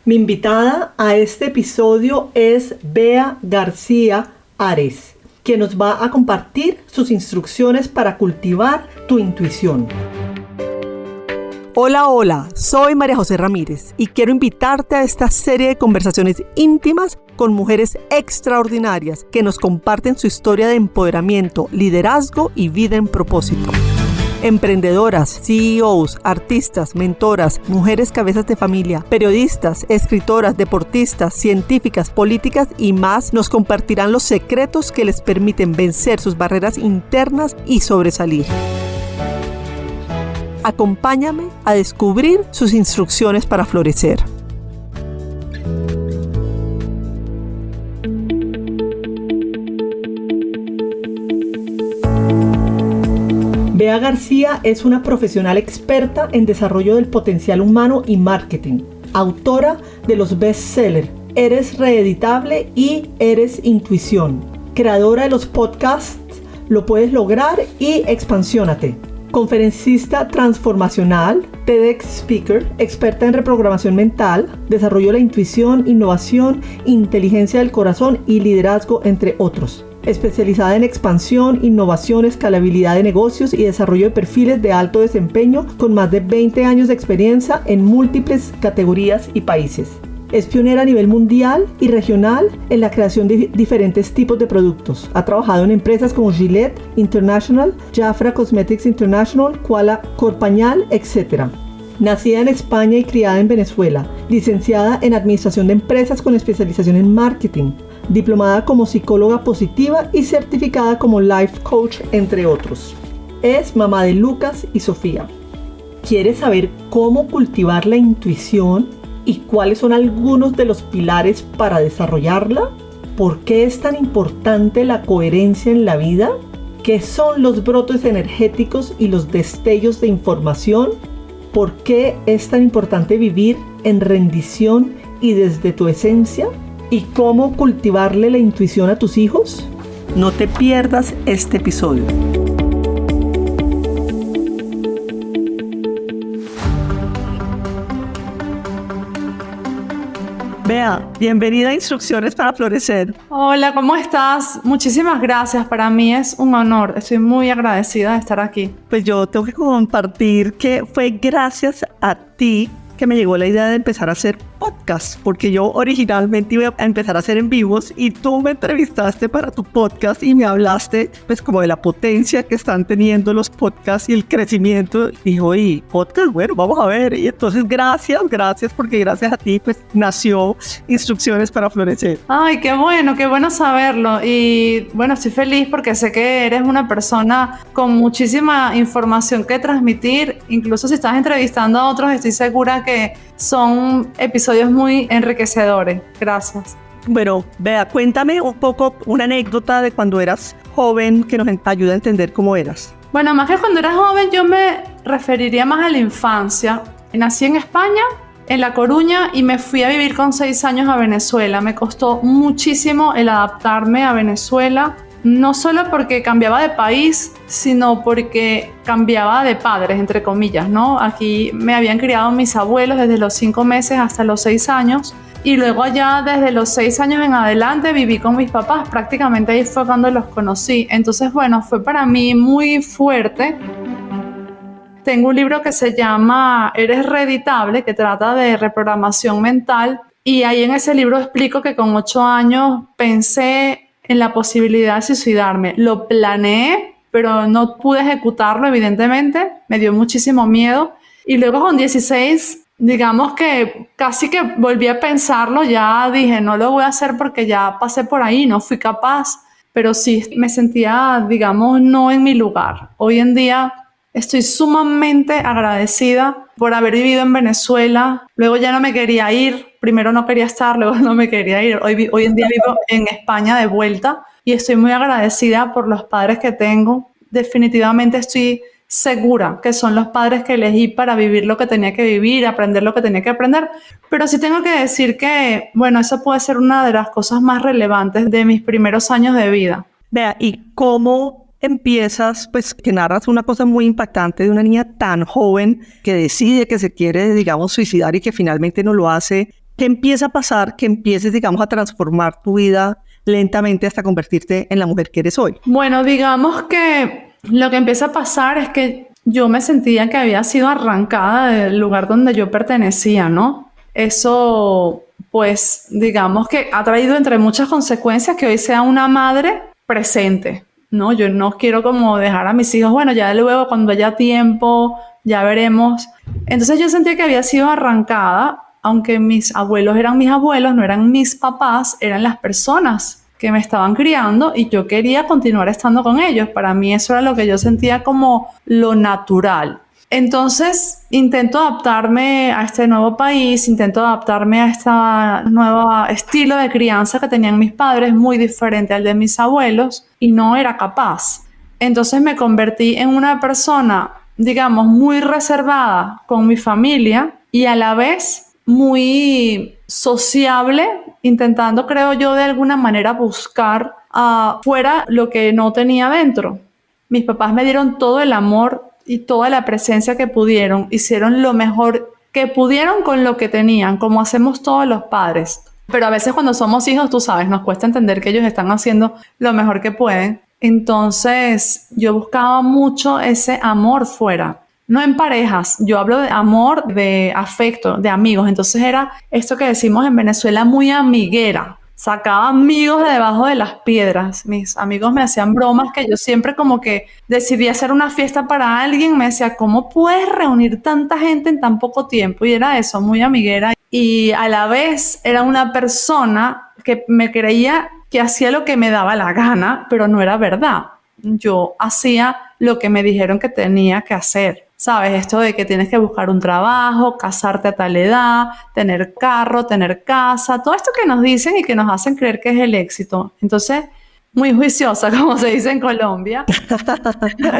Mi invitada a este episodio es Bea García Ares, quien nos va a compartir sus instrucciones para cultivar tu intuición. Hola, soy María José Ramírez y quiero invitarte a esta serie de conversaciones íntimas con mujeres extraordinarias que nos comparten su historia de empoderamiento, liderazgo y vida en propósito. Emprendedoras, CEOs, artistas, mentoras, mujeres cabezas de familia, periodistas, escritoras, deportistas, científicas, políticas y más nos compartirán los secretos que les permiten vencer sus barreras internas y sobresalir. Acompáñame a descubrir sus instrucciones para florecer. Bea García es una profesional experta en desarrollo del potencial humano y marketing, autora de los bestsellers Eres Reeditable y Eres Intuición, creadora de los podcasts Lo Puedes Lograr y Expansiónate, conferencista transformacional, TEDx speaker, experta en reprogramación mental, desarrollo de la intuición, innovación, inteligencia del corazón y liderazgo, entre otros. Especializada en expansión, innovación, escalabilidad de negocios y desarrollo de perfiles de alto desempeño con más de 20 años de experiencia en múltiples categorías y países. Es pionera a nivel mundial y regional en la creación de diferentes tipos de productos. Ha trabajado en empresas como Gillette International, Jafra Cosmetics International, Koala Corpañal, etc. Nacida en España y criada en Venezuela, licenciada en Administración de Empresas con especialización en Marketing, diplomada como psicóloga positiva y certificada como Life Coach, entre otros. Es mamá de Lucas y Sofía. ¿Quieres saber cómo cultivar la intuición y cuáles son algunos de los pilares para desarrollarla? ¿Por qué es tan importante la coherencia en la vida? ¿Qué son los brotes energéticos y los destellos de información? ¿Por qué es tan importante vivir en rendición y desde tu esencia? ¿Y cómo cultivarle la intuición a tus hijos? No te pierdas este episodio. Bea, bienvenida a Instrucciones para Florecer. Hola, ¿cómo estás? Muchísimas gracias. Para mí es un honor. Estoy muy agradecida de estar aquí. Pues yo tengo que compartir que fue gracias a ti que me llegó la idea de empezar a hacer podcast, porque yo originalmente iba a empezar a hacer en vivos y tú me entrevistaste para tu podcast y me hablaste pues como de la potencia que están teniendo los podcasts y el crecimiento. Dijo, y podcast, bueno, vamos a ver. Y entonces gracias, porque gracias a ti pues nació Instrucciones para Florecer. Ay, qué bueno saberlo. Y bueno, estoy feliz porque sé que eres una persona con muchísima información que transmitir. Incluso si estás entrevistando a otros, estoy segura que son episodios muy enriquecedores. Gracias. Bueno, Bea, cuéntame un poco una anécdota de cuando eras joven que nos ayuda a entender cómo eras. Bueno, más que cuando era joven, yo me referiría más a la infancia. Nací en España, en La Coruña, y me fui a vivir con 6 años a Venezuela. Me costó muchísimo el adaptarme a Venezuela. No solo porque cambiaba de país, sino porque cambiaba de padres, entre comillas, ¿no? Aquí me habían criado mis abuelos desde los 5 meses hasta los 6 años. Y luego allá, desde los 6 años en adelante, viví con mis papás. Prácticamente ahí fue cuando los conocí. Entonces, bueno, fue para mí muy fuerte. Tengo un libro que se llama Eres Reeditable, que trata de reprogramación mental. Y ahí en ese libro explico que con 8 años pensé en la posibilidad de suicidarme. Lo planeé, pero no pude ejecutarlo, evidentemente. Me dio muchísimo miedo. Y luego con 16, digamos que casi que volví a pensarlo. Ya dije, no lo voy a hacer porque ya pasé por ahí, no fui capaz. Pero sí me sentía, digamos, no en mi lugar. Hoy en día estoy sumamente agradecida por haber vivido en Venezuela. Luego ya no me quería ir. Primero no quería estar, luego no me quería ir. Hoy en día vivo en España de vuelta y estoy muy agradecida por los padres que tengo. Definitivamente estoy segura que son los padres que elegí para vivir lo que tenía que vivir, aprender lo que tenía que aprender. Pero sí tengo que decir que, bueno, esa puede ser una de las cosas más relevantes de mis primeros años de vida. Vea, ¿y cómo empiezas, pues que narras una cosa muy impactante de una niña tan joven que decide que se quiere, digamos, suicidar y que finalmente no lo hace? ¿Qué empieza a pasar que empieces, digamos, a transformar tu vida lentamente hasta convertirte en la mujer que eres hoy? Bueno, digamos que lo que empieza a pasar es que yo me sentía que había sido arrancada del lugar donde yo pertenecía, ¿no? Eso, pues, digamos que ha traído entre muchas consecuencias que hoy sea una madre presente, ¿no? Yo no quiero como dejar a mis hijos, bueno, ya luego cuando haya tiempo, ya veremos. Entonces yo sentía que había sido arrancada, aunque mis abuelos eran mis abuelos, no eran mis papás, eran las personas que me estaban criando y yo quería continuar estando con ellos. Para mí eso era lo que yo sentía como lo natural. Entonces intento adaptarme a este nuevo país, intento adaptarme a este nuevo estilo de crianza que tenían mis padres, muy diferente al de mis abuelos, y no era capaz. Entonces me convertí en una persona, digamos, muy reservada con mi familia y a la vez muy sociable, intentando, creo yo, de alguna manera buscar afuera lo que no tenía dentro. Mis papás me dieron todo el amor y toda la presencia que pudieron, hicieron lo mejor que pudieron con lo que tenían, como hacemos todos los padres. Pero a veces cuando somos hijos, tú sabes, nos cuesta entender que ellos están haciendo lo mejor que pueden. Entonces yo buscaba mucho ese amor fuera. No en parejas, yo hablo de amor, de afecto, de amigos. Entonces era esto que decimos en Venezuela, muy amiguera. Sacaba amigos de debajo de las piedras. Mis amigos me hacían bromas que yo siempre como que decidí hacer una fiesta para alguien. Me decía, ¿cómo puedes reunir tanta gente en tan poco tiempo? Y era eso, muy amiguera. Y a la vez era una persona que me creía que hacía lo que me daba la gana, pero no era verdad. Yo hacía lo que me dijeron que tenía que hacer. ¿Sabes? Esto de que tienes que buscar un trabajo, casarte a tal edad, tener carro, tener casa, todo esto que nos dicen y que nos hacen creer que es el éxito. Entonces, muy juiciosa, como se dice en Colombia.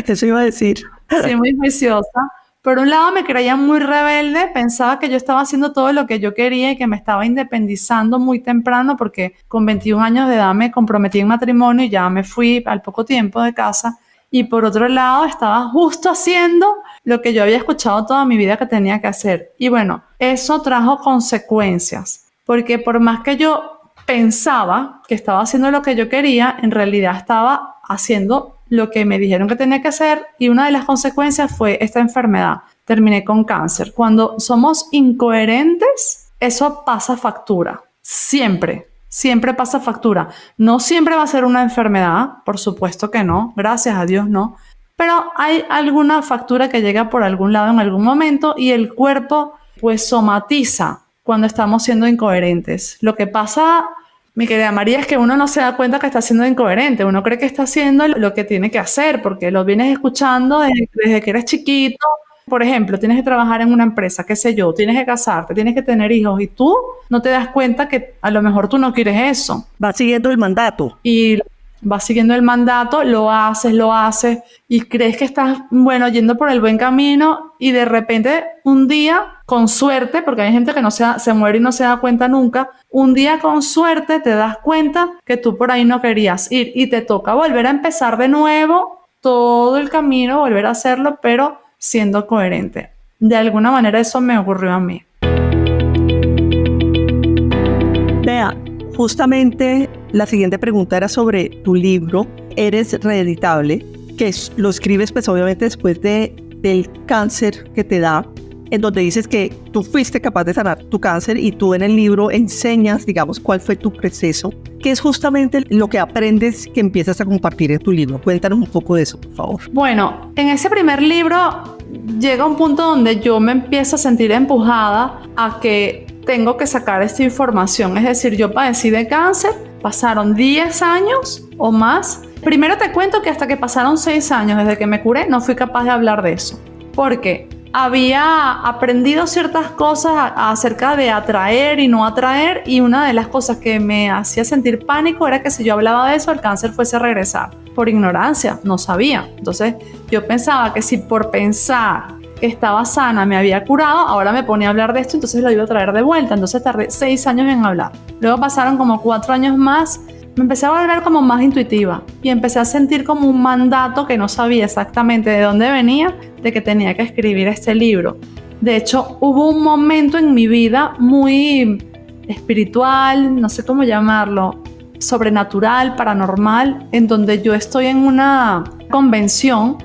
Eso iba a decir. Sí, muy juiciosa. Por un lado me creía muy rebelde, pensaba que yo estaba haciendo todo lo que yo quería y que me estaba independizando muy temprano porque con 21 años de edad me comprometí en matrimonio y ya me fui al poco tiempo de casa. Y por otro lado estaba justo haciendo lo que yo había escuchado toda mi vida que tenía que hacer. Y bueno, eso trajo consecuencias, porque por más que yo pensaba que estaba haciendo lo que yo quería, en realidad estaba haciendo lo que me dijeron que tenía que hacer y una de las consecuencias fue esta enfermedad. Terminé con cáncer. Cuando somos incoherentes, eso pasa factura. Siempre pasa factura. No siempre va a ser una enfermedad, por supuesto que no, gracias a Dios no, pero hay alguna factura que llega por algún lado en algún momento y el cuerpo pues somatiza cuando estamos siendo incoherentes. Lo que pasa, mi querida María, es que uno no se da cuenta que está siendo incoherente, uno cree que está haciendo lo que tiene que hacer porque lo vienes escuchando desde que eres chiquito. Por ejemplo, tienes que trabajar en una empresa, qué sé yo, tienes que casarte, tienes que tener hijos y tú no te das cuenta que a lo mejor tú no quieres eso. Vas siguiendo el mandato. Y vas siguiendo el mandato, lo haces y crees que estás, bueno, yendo por el buen camino y de repente un día, con suerte, porque hay gente que se muere y no se da cuenta nunca, un día con suerte te das cuenta que tú por ahí no querías ir y te toca volver a empezar de nuevo todo el camino, volver a hacerlo, pero siendo coherente. De alguna manera eso me ocurrió a mí. Vea, justamente la siguiente pregunta era sobre tu libro, Eres Reeditable, que lo escribes pues obviamente después del cáncer que te da, en donde dices que tú fuiste capaz de sanar tu cáncer y tú en el libro enseñas, digamos, cuál fue tu proceso, que es justamente lo que aprendes que empiezas a compartir en tu libro. Cuéntanos un poco de eso, por favor. Bueno, en ese primer libro llega un punto donde yo me empiezo a sentir empujada a que tengo que sacar esta información. Es decir, yo padecí de cáncer, pasaron 10 años o más. Primero te cuento que hasta que pasaron 6 años desde que me curé, no fui capaz de hablar de eso. Porque había aprendido ciertas cosas acerca de atraer y no atraer, y una de las cosas que me hacía sentir pánico era que si yo hablaba de eso, el cáncer fuese a regresar. Por ignorancia, no sabía. Entonces yo pensaba que si por pensar que estaba sana me había curado, ahora me ponía a hablar de esto, entonces lo iba a traer de vuelta. Entonces tardé 6 años en hablar. Luego pasaron como 4 años más. Me empecé a volver como más intuitiva y empecé a sentir como un mandato que no sabía exactamente de dónde venía, de que tenía que escribir este libro. De hecho, hubo un momento en mi vida muy espiritual, no sé cómo llamarlo, sobrenatural, paranormal, en donde yo estoy en una convención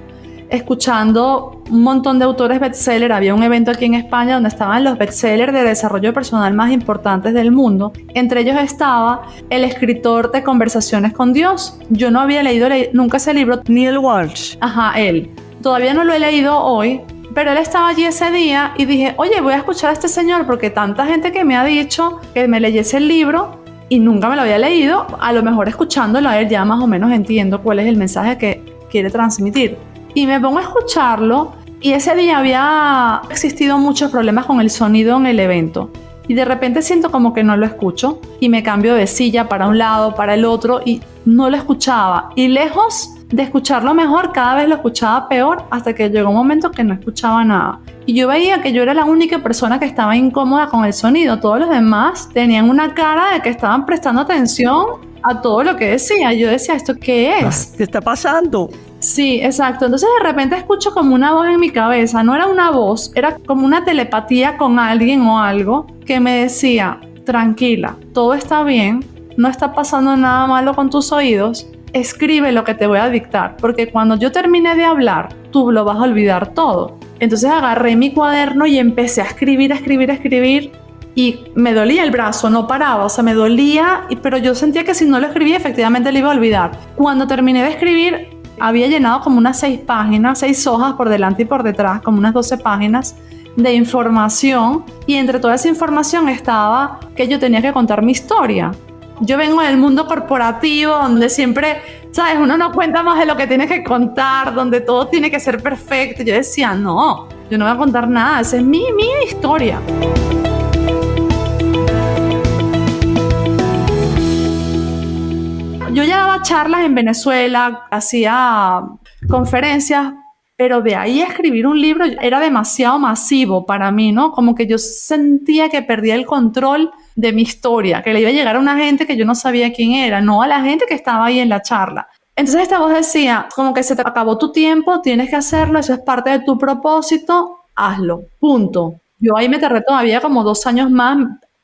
escuchando un montón de autores bestseller. Había un evento aquí en España donde estaban los bestsellers de desarrollo personal más importantes del mundo. Entre ellos estaba el escritor de Conversaciones con Dios. Yo no había leído nunca ese libro. Neil Walsh. Ajá, él. Todavía no lo he leído hoy, pero él estaba allí ese día y dije, oye, voy a escuchar a este señor porque tanta gente que me ha dicho que me leyese el libro y nunca me lo había leído. A lo mejor escuchándolo a él ya más o menos entiendo cuál es el mensaje que quiere transmitir. Y me pongo a escucharlo y ese día había existido muchos problemas con el sonido en el evento. Y de repente siento como que no lo escucho y me cambio de silla para un lado, para el otro y no lo escuchaba. Y lejos de escucharlo mejor, cada vez lo escuchaba peor hasta que llegó un momento que no escuchaba nada. Y yo veía que yo era la única persona que estaba incómoda con el sonido. Todos los demás tenían una cara de que estaban prestando atención a todo lo que decía. Yo decía, ¿esto qué es? ¿Qué está pasando? Sí, exacto. Entonces de repente escucho como una voz en mi cabeza. No era una voz, era como una telepatía con alguien o algo que me decía, tranquila, todo está bien, no está pasando nada malo con tus oídos, escribe lo que te voy a dictar, porque cuando yo termine de hablar, tú lo vas a olvidar todo. Entonces agarré mi cuaderno y empecé a escribir y me dolía el brazo, no paraba, o sea, me dolía, pero yo sentía que si no lo escribía, efectivamente lo iba a olvidar. Cuando terminé de escribir, había llenado como unas 6 páginas, 6 hojas por delante y por detrás, como unas 12 páginas de información, y entre toda esa información estaba que yo tenía que contar mi historia. Yo vengo del mundo corporativo donde siempre, ¿sabes? Uno no cuenta más de lo que tiene que contar, donde todo tiene que ser perfecto. Yo decía, no, yo no voy a contar nada, esa es mi historia. Yo ya daba charlas en Venezuela, hacía conferencias, pero de ahí a escribir un libro era demasiado masivo para mí, ¿no? Como que yo sentía que perdía el control de mi historia, que le iba a llegar a una gente que yo no sabía quién era, no a la gente que estaba ahí en la charla. Entonces esta voz decía, como que se te acabó tu tiempo, tienes que hacerlo, eso es parte de tu propósito, hazlo, punto. Yo ahí me tardé todavía como 2 años más,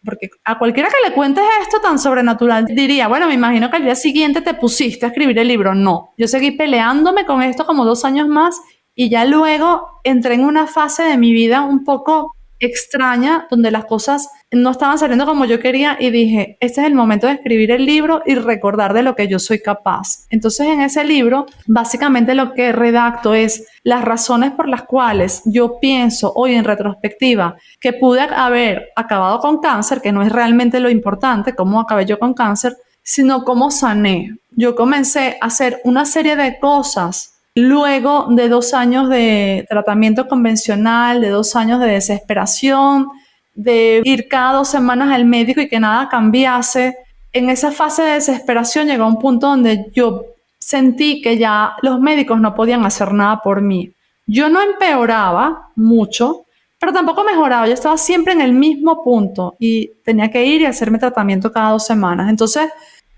porque a cualquiera que le cuentes esto tan sobrenatural diría, bueno, me imagino que al día siguiente te pusiste a escribir el libro. No, yo seguí peleándome con esto como 2 años más y ya luego entré en una fase de mi vida un poco extraña donde las cosas no estaban saliendo como yo quería y dije, este es el momento de escribir el libro y recordar de lo que yo soy capaz. Entonces en ese libro básicamente lo que redacto es las razones por las cuales yo pienso hoy en retrospectiva que pude haber acabado con cáncer, que no es realmente lo importante cómo acabé yo con cáncer, sino cómo sané. Yo comencé a hacer una serie de cosas luego de 2 años de tratamiento convencional, de 2 años de desesperación, de ir cada 2 semanas al médico y que nada cambiase. En esa fase de desesperación llegó a un punto donde yo sentí que ya los médicos no podían hacer nada por mí. Yo no empeoraba mucho, pero tampoco mejoraba. Yo estaba siempre en el mismo punto y tenía que ir y hacerme tratamiento cada 2 semanas. Entonces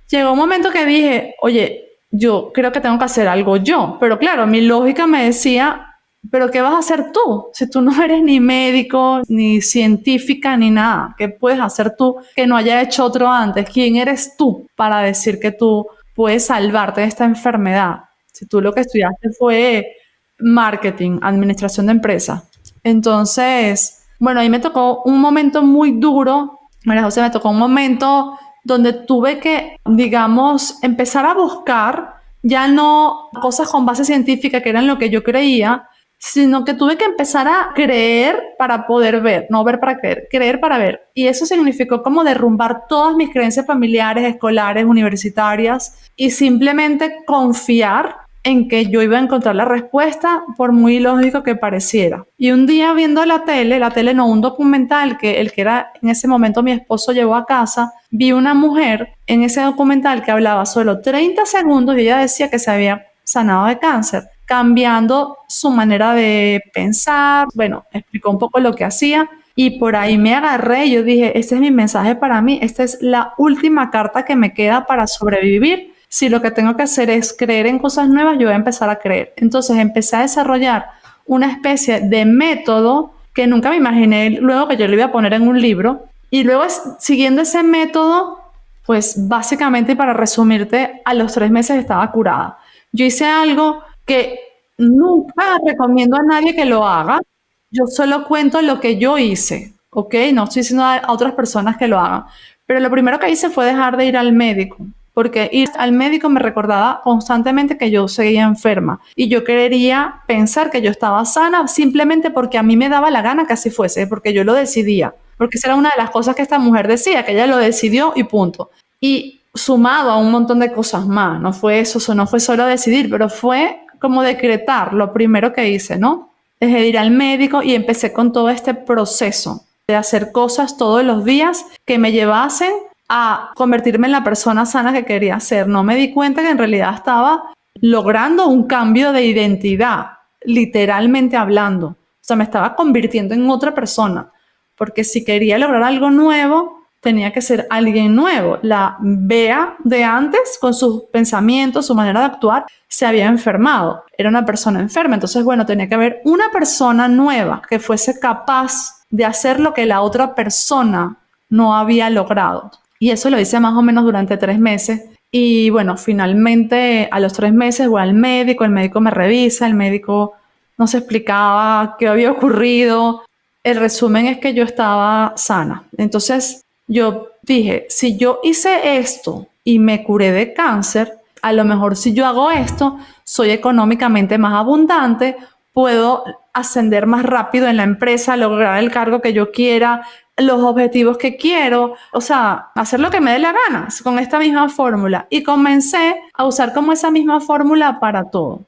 llegó un momento que dije, oye, yo creo que tengo que hacer algo yo. Pero claro, mi lógica me decía, ¿pero qué vas a hacer tú? Si tú no eres ni médico, ni científica, ni nada. ¿Qué puedes hacer tú que no haya hecho otro antes? ¿Quién eres tú para decir que tú puedes salvarte de esta enfermedad? Si tú lo que estudiaste fue marketing, administración de empresas. Entonces, bueno, ahí me tocó un momento muy duro. María José, me tocó un momento donde tuve que, digamos, empezar a buscar ya no cosas con base científica que eran lo que yo creía, sino que tuve que empezar a creer para poder ver, no ver para creer, creer para ver. Y eso significó como derrumbar todas mis creencias familiares, escolares, universitarias y simplemente confiar en que yo iba a encontrar la respuesta por muy ilógico que pareciera. Y un día viendo la tele no, un documental que el que era en ese momento mi esposo llevó a casa, vi una mujer en ese documental que hablaba solo 30 segundos y ella decía que se había sanado de cáncer, cambiando su manera de pensar. Bueno, explicó un poco lo que hacía y por ahí me agarré y yo dije, este es mi mensaje para mí, esta es la última carta que me queda para sobrevivir. Si lo que tengo que hacer es creer en cosas nuevas, yo voy a empezar a creer. Entonces empecé a desarrollar una especie de método que nunca me imaginé luego que yo lo iba a poner en un libro, Y luego, siguiendo ese método, pues básicamente, para resumirte, a los 3 meses estaba curada. Yo hice algo que nunca recomiendo a nadie que lo haga. Yo solo cuento lo que yo hice, ¿ok? No estoy diciendo a otras personas que lo hagan. Pero lo primero que hice fue dejar de ir al médico, porque ir al médico me recordaba constantemente que yo seguía enferma y yo quería pensar que yo estaba sana simplemente porque a mí me daba la gana que así fuese, porque yo lo decidía, porque esa era una de las cosas que esta mujer decía, que ella lo decidió y punto. Y sumado a un montón de cosas más, no fue eso, no fue solo decidir, pero fue como decretar lo primero que hice, ¿no? Dejé de ir al médico y empecé con todo este proceso de hacer cosas todos los días que me llevasen a convertirme en la persona sana que quería ser. No me di cuenta que en realidad estaba logrando un cambio de identidad, literalmente hablando. O sea, me estaba convirtiendo en otra persona, porque si quería lograr algo nuevo, tenía que ser alguien nuevo. La Bea de antes, con sus pensamientos, su manera de actuar, se había enfermado. Era una persona enferma. Entonces, bueno, tenía que haber una persona nueva que fuese capaz de hacer lo que la otra persona no había logrado. Y eso lo hice más o menos durante 3 meses. Y bueno, finalmente a los 3 meses voy al médico, el médico me revisa, el médico nos explicaba qué había ocurrido. El resumen es que yo estaba sana. Entonces yo dije, si yo hice esto y me curé de cáncer, a lo mejor si yo hago esto, soy económicamente más abundante, puedo ascender más rápido en la empresa, lograr el cargo que yo quiera, los objetivos que quiero, o sea, hacer lo que me dé la gana con esta misma fórmula. Y comencé a usar como esa misma fórmula para todo.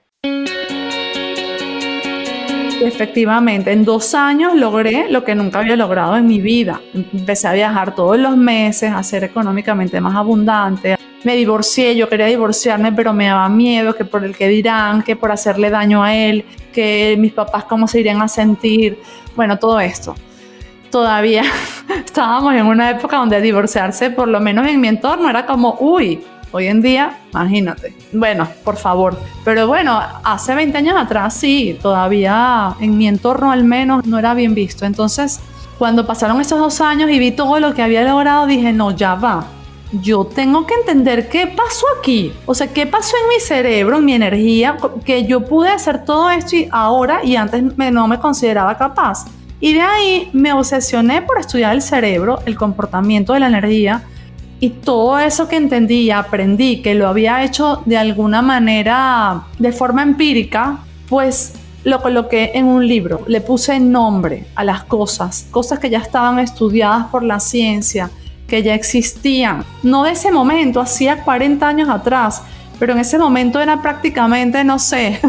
Efectivamente, en 2 años logré lo que nunca había logrado en mi vida. Empecé a viajar todos los meses, a ser económicamente más abundante. Me divorcié, yo quería divorciarme, pero me daba miedo que por el que dirán, que por hacerle daño a él, que mis papás cómo se irían a sentir. Bueno, todo esto. Todavía estábamos en una época donde divorciarse, por lo menos en mi entorno, era como, uy, hoy en día, imagínate. Bueno, por favor. Pero bueno, hace 20 años atrás sí, todavía en mi entorno al menos no era bien visto. Entonces, cuando pasaron esos 2 años y vi todo lo que había logrado, dije, no, ya va. Yo tengo que entender qué pasó aquí. O sea, qué pasó en mi cerebro, en mi energía, que yo pude hacer todo esto y ahora y antes no me consideraba capaz. Y de ahí me obsesioné por estudiar el cerebro, el comportamiento de la energía y todo eso que entendí y aprendí, que lo había hecho de alguna manera, de forma empírica, pues lo coloqué en un libro. Le puse nombre a las cosas que ya estaban estudiadas por la ciencia, que ya existían. No de ese momento, hacía 40 años atrás, pero en ese momento era prácticamente, no sé,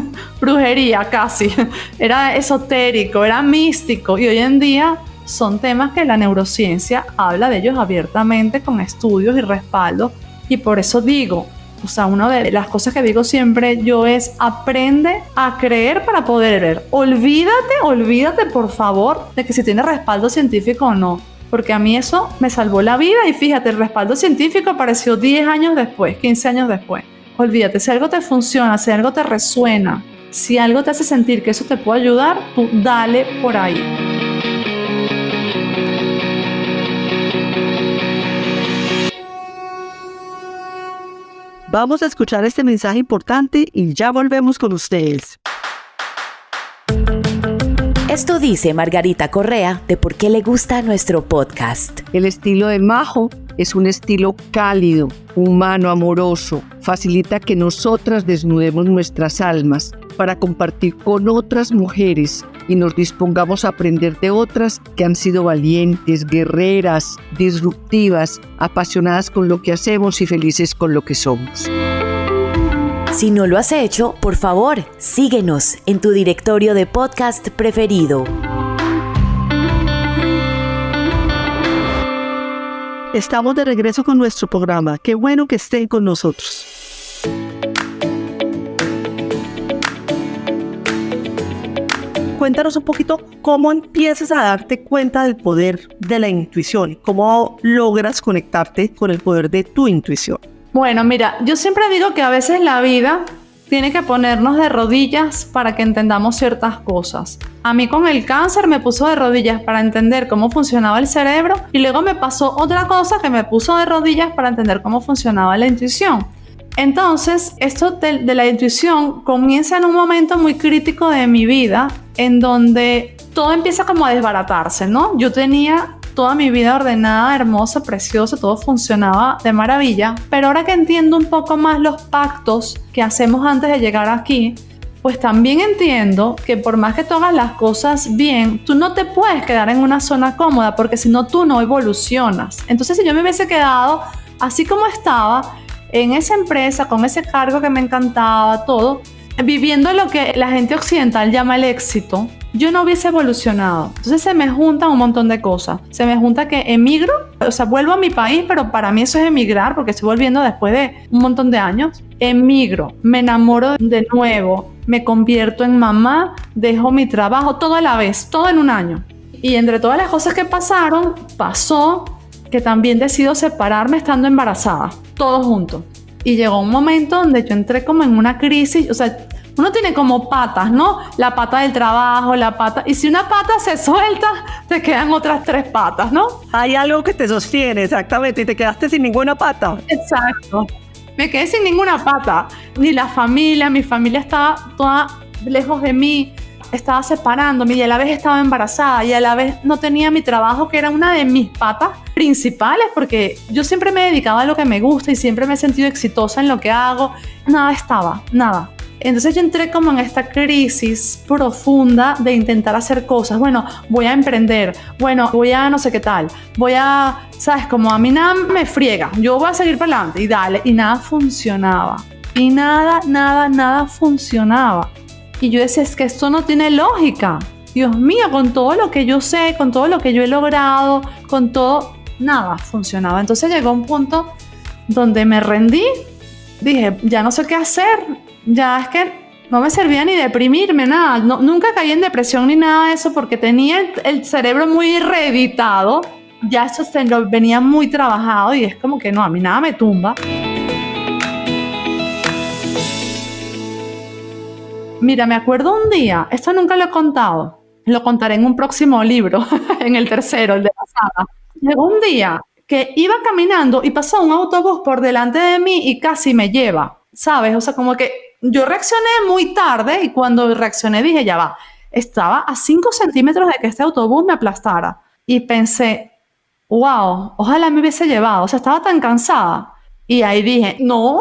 brujería casi. Era esotérico, era místico y hoy en día son temas que la neurociencia habla de ellos abiertamente con estudios y respaldos. Y por eso digo, o sea, una de las cosas que digo siempre yo es aprende a creer para poder ver. Olvídate por favor de que si tiene respaldo científico o no. Porque a mí eso me salvó la vida y fíjate, el respaldo científico apareció 10 años después, 15 años después. Olvídate, si algo te funciona, si algo te resuena, si algo te hace sentir que eso te puede ayudar, tú dale por ahí. Vamos a escuchar este mensaje importante y ya volvemos con ustedes. Esto dice Margarita Correa de por qué le gusta nuestro podcast. El estilo de Majo es un estilo cálido, humano, amoroso. Facilita que nosotras desnudemos nuestras almas para compartir con otras mujeres y nos dispongamos a aprender de otras que han sido valientes, guerreras, disruptivas, apasionadas con lo que hacemos y felices con lo que somos. Si no lo has hecho, por favor, síguenos en tu directorio de podcast preferido. Estamos de regreso con nuestro programa. Qué bueno que estén con nosotros. Cuéntanos un poquito cómo empiezas a darte cuenta del poder de la intuición. ¿Cómo logras conectarte con el poder de tu intuición? Bueno, mira, yo siempre digo que a veces la vida tiene que ponernos de rodillas para que entendamos ciertas cosas. A mí con el cáncer me puso de rodillas para entender cómo funcionaba el cerebro y luego me pasó otra cosa que me puso de rodillas para entender cómo funcionaba la intuición. Entonces, esto de la intuición comienza en un momento muy crítico de mi vida en donde todo empieza como a desbaratarse, ¿no? Yo tenía toda mi vida ordenada, hermosa, preciosa, todo funcionaba de maravilla, pero ahora que entiendo un poco más los pactos que hacemos antes de llegar aquí, pues también entiendo que por más que tú hagas las cosas bien, tú no te puedes quedar en una zona cómoda porque si no tú no evolucionas. Entonces si yo me hubiese quedado así como estaba, en esa empresa, con ese cargo que me encantaba, todo, viviendo lo que la gente occidental llama el éxito, yo no hubiese evolucionado. Entonces se me juntan un montón de cosas. Se me junta que emigro, o sea, vuelvo a mi país, pero para mí eso es emigrar porque estoy volviendo después de un montón de años. Emigro, me enamoro de nuevo, me convierto en mamá, dejo mi trabajo, todo a la vez, todo en un año. Y entre todas las cosas que pasaron, pasó que también decido separarme estando embarazada, todo junto. Y llegó un momento donde yo entré como en una crisis, o sea, uno tiene como patas, ¿no? La pata del trabajo, la pata... Y si una pata se suelta, te quedan otras 3 patas, ¿no? Hay algo que te sostiene, exactamente, y te quedaste sin ninguna pata. Exacto. Me quedé sin ninguna pata. Ni la familia, mi familia estaba toda lejos de mí. Estaba separándome y a la vez estaba embarazada y a la vez no tenía mi trabajo, que era una de mis patas principales, porque yo siempre me dedicaba a lo que me gusta y siempre me he sentido exitosa en lo que hago. Nada estaba, nada. Entonces yo entré como en esta crisis profunda de intentar hacer cosas. Bueno, voy a emprender, bueno, voy a no sé qué tal, voy a, ¿sabes? Como a mí nada me friega, yo voy a seguir para adelante y dale, y nada funcionaba. Y nada funcionaba. Y yo decía, es que esto no tiene lógica. Dios mío, con todo lo que yo sé, con todo lo que yo he logrado, con todo, nada funcionaba. Entonces llegó un punto donde me rendí. Dije, ya no sé qué hacer. Ya es que no me servía ni deprimirme, nada. No, nunca caí en depresión ni nada de eso porque tenía el cerebro muy reeditado. Ya eso venía muy trabajado y es como que no, a mí nada me tumba. Mira, me acuerdo un día, esto nunca lo he contado, lo contaré en un próximo libro, en el tercero, el de la saga. Llegó un día que iba caminando y pasó un autobús por delante de mí y casi me lleva, ¿sabes? O sea, como que yo reaccioné muy tarde y cuando reaccioné dije, ya va, estaba a 5 centímetros de que este autobús me aplastara. Y pensé, wow, ojalá me hubiese llevado, o sea, estaba tan cansada. Y ahí dije, no,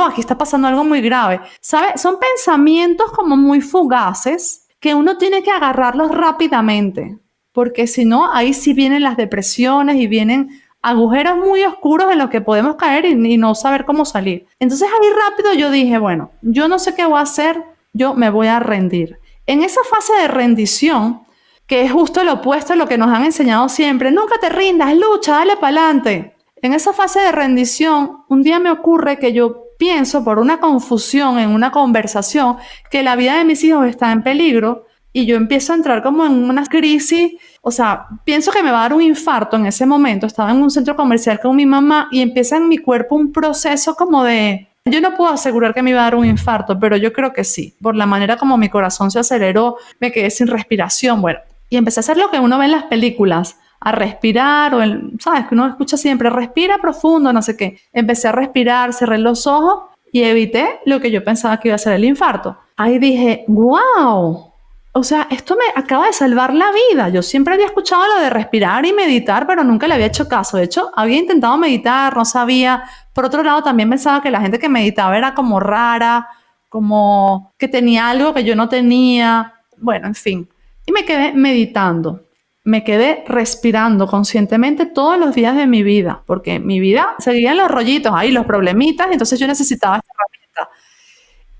aquí está pasando algo muy grave. ¿Sabes? Son pensamientos como muy fugaces que uno tiene que agarrarlos rápidamente, porque si no, ahí sí vienen las depresiones y vienen agujeros muy oscuros en los que podemos caer y no saber cómo salir. Entonces ahí rápido yo dije, bueno, yo no sé qué voy a hacer, yo me voy a rendir. En esa fase de rendición, que es justo lo opuesto a lo que nos han enseñado siempre, nunca te rindas, lucha, dale para adelante. En esa fase de rendición, un día me ocurre que yo pienso por una confusión en una conversación que la vida de mis hijos está en peligro y yo empiezo a entrar como en una crisis, o sea, pienso que me va a dar un infarto en ese momento. Estaba en un centro comercial con mi mamá y empieza en mi cuerpo un proceso como de... Yo no puedo asegurar que me iba a dar un infarto, pero yo creo que sí. Por la manera como mi corazón se aceleró, me quedé sin respiración, bueno. Y empecé a hacer lo que uno ve en las películas, a respirar, ¿sabes? Que uno escucha siempre, respira profundo, no sé qué. Empecé a respirar, cerré los ojos y evité lo que yo pensaba que iba a ser el infarto. Ahí dije, wow, o sea, esto me acaba de salvar la vida. Yo siempre había escuchado lo de respirar y meditar, pero nunca le había hecho caso. De hecho, había intentado meditar, no sabía. Por otro lado, también pensaba que la gente que meditaba era como rara, como que tenía algo que yo no tenía. Bueno, en fin. Y me quedé meditando. Me quedé respirando conscientemente todos los días de mi vida, porque mi vida seguía en los rollitos, ahí los problemitas, entonces yo necesitaba esta herramienta.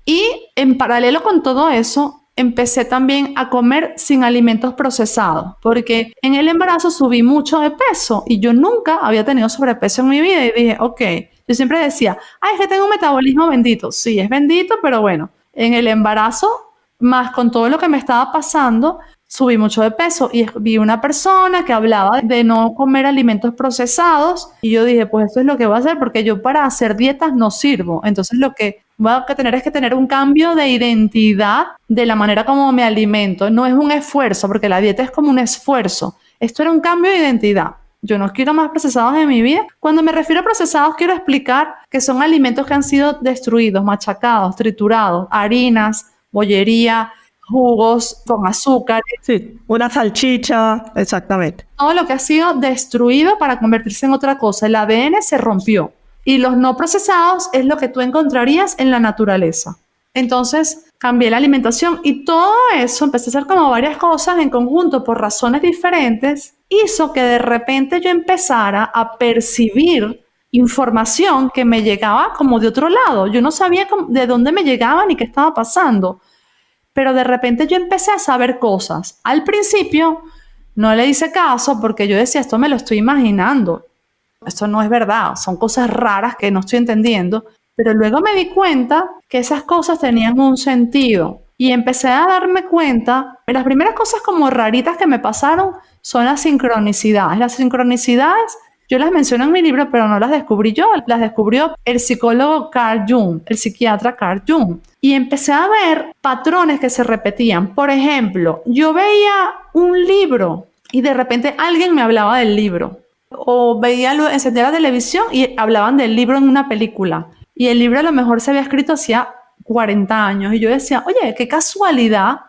Y en paralelo con todo eso, empecé también a comer sin alimentos procesados, porque en el embarazo subí mucho de peso y yo nunca había tenido sobrepeso en mi vida y dije, ok, yo siempre decía, ay, es que tengo un metabolismo bendito. Sí, es bendito, pero bueno, en el embarazo, más con todo lo que me estaba pasando, subí mucho de peso y vi una persona que hablaba de no comer alimentos procesados y yo dije, pues esto es lo que voy a hacer porque yo para hacer dietas no sirvo. Entonces lo que voy a tener que tener un cambio de identidad de la manera como me alimento. No es un esfuerzo, porque la dieta es como un esfuerzo. Esto era un cambio de identidad. Yo no quiero más procesados en mi vida. Cuando me refiero a procesados, quiero explicar que son alimentos que han sido destruidos, machacados, triturados, harinas, bollería, jugos con azúcar. Sí, una salchicha, exactamente. Todo lo que ha sido destruido para convertirse en otra cosa. El ADN se rompió. Y los no procesados es lo que tú encontrarías en la naturaleza. Entonces, cambié la alimentación y todo eso, empecé a hacer como varias cosas en conjunto por razones diferentes, hizo que de repente yo empezara a percibir información que me llegaba como de otro lado. Yo no sabía de dónde me llegaba ni qué estaba pasando, pero de repente yo empecé a saber cosas. Al principio no le hice caso porque yo decía, esto me lo estoy imaginando. Esto no es verdad, son cosas raras que no estoy entendiendo. Pero luego me di cuenta que esas cosas tenían un sentido y empecé a darme cuenta, las primeras cosas como raritas que me pasaron son las sincronicidades. Las sincronicidades yo las menciono en mi libro, pero no las descubrí yo, las descubrió el psicólogo Carl Jung, el psiquiatra Carl Jung. Y empecé a ver patrones que se repetían. Por ejemplo, yo veía un libro y de repente alguien me hablaba del libro. O encendía la televisión y hablaban del libro en una película. Y el libro a lo mejor se había escrito hacía 40 años. Y yo decía, oye, qué casualidad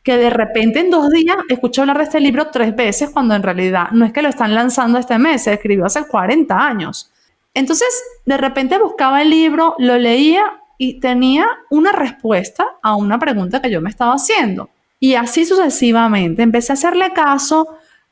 que de repente en 2 días escucho hablar de este libro 3 veces, cuando en realidad no es que lo están lanzando este mes, se escribió hace 40 años. Entonces, de repente buscaba el libro, lo leía y tenía una respuesta a una pregunta que yo me estaba haciendo. Y así sucesivamente. Empecé a hacerle caso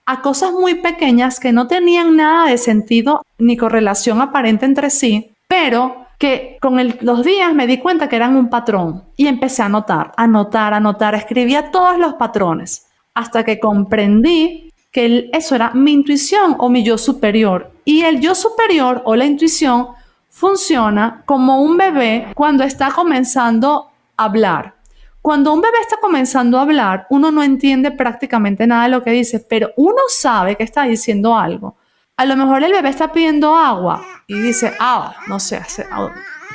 a cosas muy pequeñas que no tenían nada de sentido ni correlación aparente entre sí, pero que con los días me di cuenta que eran un patrón y empecé a anotar, escribía todos los patrones hasta que comprendí que eso era mi intuición o mi yo superior. Y el yo superior o la intuición funciona como un bebé cuando está comenzando a hablar. Cuando un bebé está comenzando a hablar, uno no entiende prácticamente nada de lo que dice, pero uno sabe que está diciendo algo. A lo mejor el bebé está pidiendo agua y dice agua, no sé,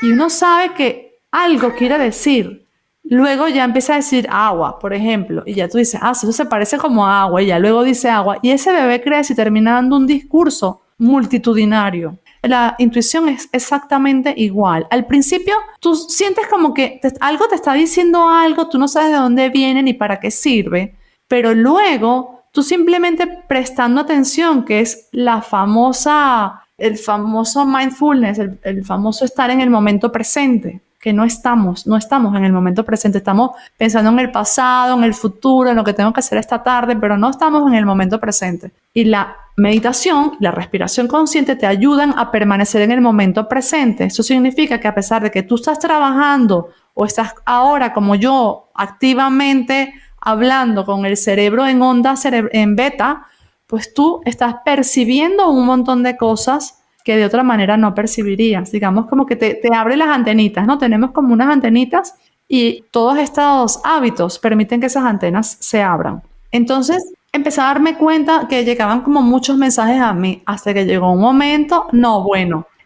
y uno sabe que algo quiere decir. Luego ya empieza a decir agua, por ejemplo, y ya tú dices, eso se parece como a agua, y ya luego dice agua, y ese bebé crece y termina dando un discurso multitudinario. La intuición es exactamente igual. Al principio tú sientes como que algo te está diciendo algo, tú no sabes de dónde viene ni para qué sirve, pero luego tú simplemente prestando atención, que es el famoso mindfulness, el famoso estar en el momento presente, que no estamos en el momento presente, estamos pensando en el pasado, en el futuro, en lo que tengo que hacer esta tarde, pero no estamos en el momento presente. Y la meditación, la respiración consciente te ayudan a permanecer en el momento presente. Eso significa que a pesar de que tú estás trabajando o estás ahora como yo activamente hablando con el cerebro en onda en beta, pues tú estás percibiendo un montón de cosas que de otra manera no percibirías. Digamos como que te abre las antenitas, ¿no? Tenemos como unas antenitas y todos estos hábitos permiten que esas antenas se abran. Entonces empecé a darme cuenta que llegaban como muchos mensajes a mí hasta que llegó un momento,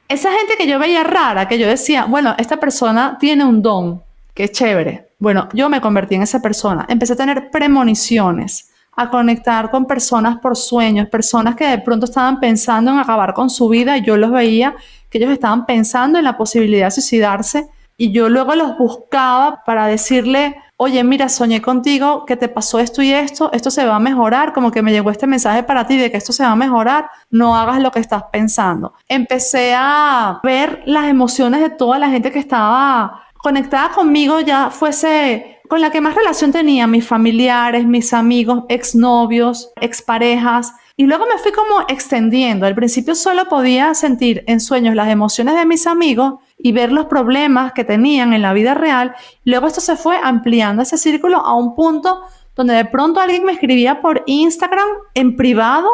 esa gente que yo veía rara, que yo decía, bueno, esta persona tiene un don, qué chévere. Bueno, yo me convertí en esa persona. Empecé a tener premoniciones, a conectar con personas por sueños, personas que de pronto estaban pensando en acabar con su vida y yo los veía que ellos estaban pensando en la posibilidad de suicidarse y yo luego los buscaba para decirle, oye, mira, soñé contigo, que te pasó esto y esto se va a mejorar, como que me llegó este mensaje para ti de que esto se va a mejorar, no hagas lo que estás pensando. Empecé a ver las emociones de toda la gente que estaba conectada conmigo, ya fuese con la que más relación tenía, mis familiares, mis amigos, exnovios, exparejas. Y luego me fui como extendiendo. Al principio solo podía sentir en sueños las emociones de mis amigos y ver los problemas que tenían en la vida real. Luego esto se fue ampliando ese círculo a un punto donde de pronto alguien me escribía por Instagram en privado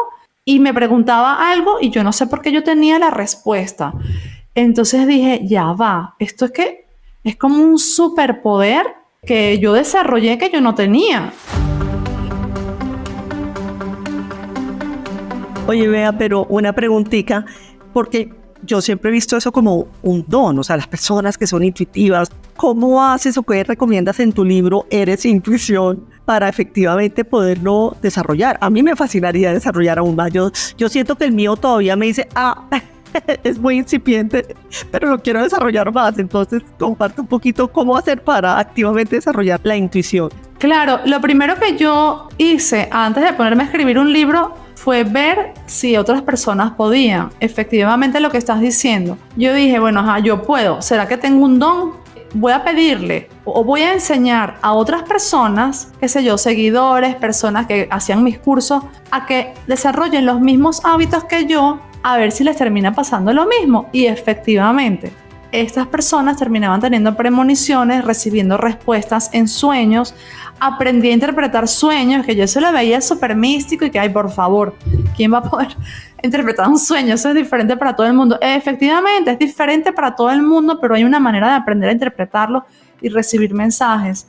y me preguntaba algo y yo no sé por qué yo tenía la respuesta. Entonces dije, ya va, esto es como un superpoder que yo desarrollé que yo no tenía. Oye, Bea, pero una preguntita, porque yo siempre he visto eso como un don, o sea, las personas que son intuitivas, ¿cómo haces o qué recomiendas en tu libro Eres Intuición para efectivamente poderlo desarrollar? A mí me fascinaría desarrollar aún más. Yo siento que el mío todavía me dice, es muy incipiente, pero lo quiero desarrollar más. Entonces, comparte un poquito cómo hacer para activamente desarrollar la intuición. Claro, lo primero que yo hice antes de ponerme a escribir un libro fue ver si otras personas podían. Efectivamente, lo que estás diciendo. Yo dije, bueno, yo puedo. ¿Será que tengo un don? Voy a pedirle o voy a enseñar a otras personas, qué sé yo, seguidores, personas que hacían mis cursos, a que desarrollen los mismos hábitos que yo, a ver si les termina pasando lo mismo. Y efectivamente, estas personas terminaban teniendo premoniciones, recibiendo respuestas en sueños. Aprendí a interpretar sueños, que yo se lo veía súper místico y que, ay, por favor, ¿quién va a poder interpretar un sueño? Eso es diferente para todo el mundo. Efectivamente, es diferente para todo el mundo, pero hay una manera de aprender a interpretarlo y recibir mensajes.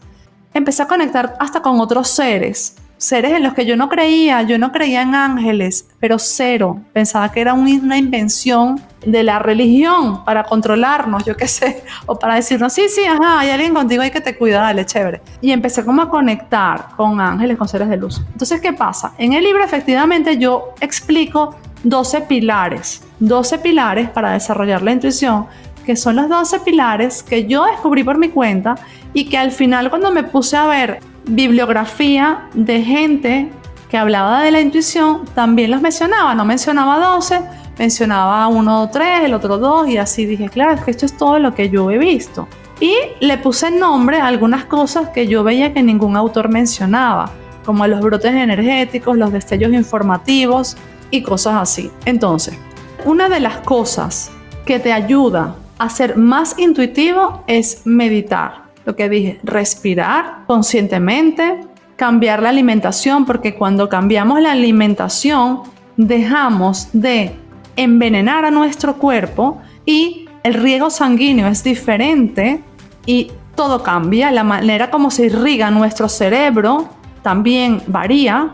Empecé a conectar hasta con otros seres en los que yo no creía en ángeles, pero cero. Pensaba que era una invención de la religión para controlarnos, yo qué sé, o para decirnos, sí, hay alguien contigo ahí que te cuida, dale, chévere. Y empecé como a conectar con ángeles, con seres de luz. Entonces, ¿qué pasa? En el libro, efectivamente, yo explico 12 pilares para desarrollar la intuición, que son los 12 pilares que yo descubrí por mi cuenta y que al final, cuando me puse a ver bibliografía de gente que hablaba de la intuición, también los mencionaba. No mencionaba 12, mencionaba uno o 3, el otro 2, y así dije, claro, es que esto es todo lo que yo he visto. Y le puse nombre a algunas cosas que yo veía que ningún autor mencionaba, como los brotes energéticos, los destellos informativos y cosas así. Entonces, una de las cosas que te ayuda a ser más intuitivo es meditar. Lo que dije, respirar conscientemente, cambiar la alimentación, porque cuando cambiamos la alimentación dejamos de envenenar a nuestro cuerpo y el riego sanguíneo es diferente y todo cambia. La manera como se irriga nuestro cerebro también varía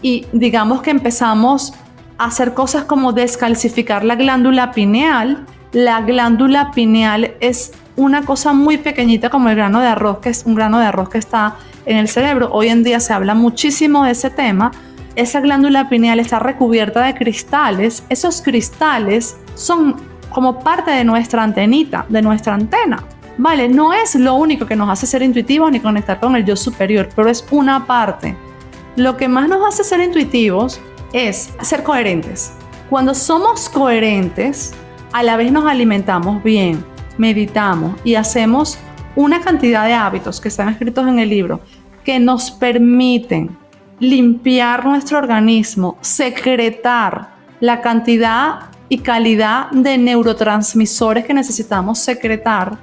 y digamos que empezamos a hacer cosas como descalcificar la glándula pineal. La glándula pineal es una cosa muy pequeñita como el grano de arroz, que es un grano de arroz que está en el cerebro. Hoy en día se habla muchísimo de ese tema. Esa glándula pineal está recubierta de cristales. Esos cristales son como parte de nuestra antenita, de nuestra antena. Vale, no es lo único que nos hace ser intuitivos ni conectar con el yo superior, pero es una parte. Lo que más nos hace ser intuitivos es ser coherentes. Cuando somos coherentes, a la vez nos alimentamos bien, meditamos y hacemos una cantidad de hábitos que están escritos en el libro que nos permiten limpiar nuestro organismo, secretar la cantidad y calidad de neurotransmisores que necesitamos secretar.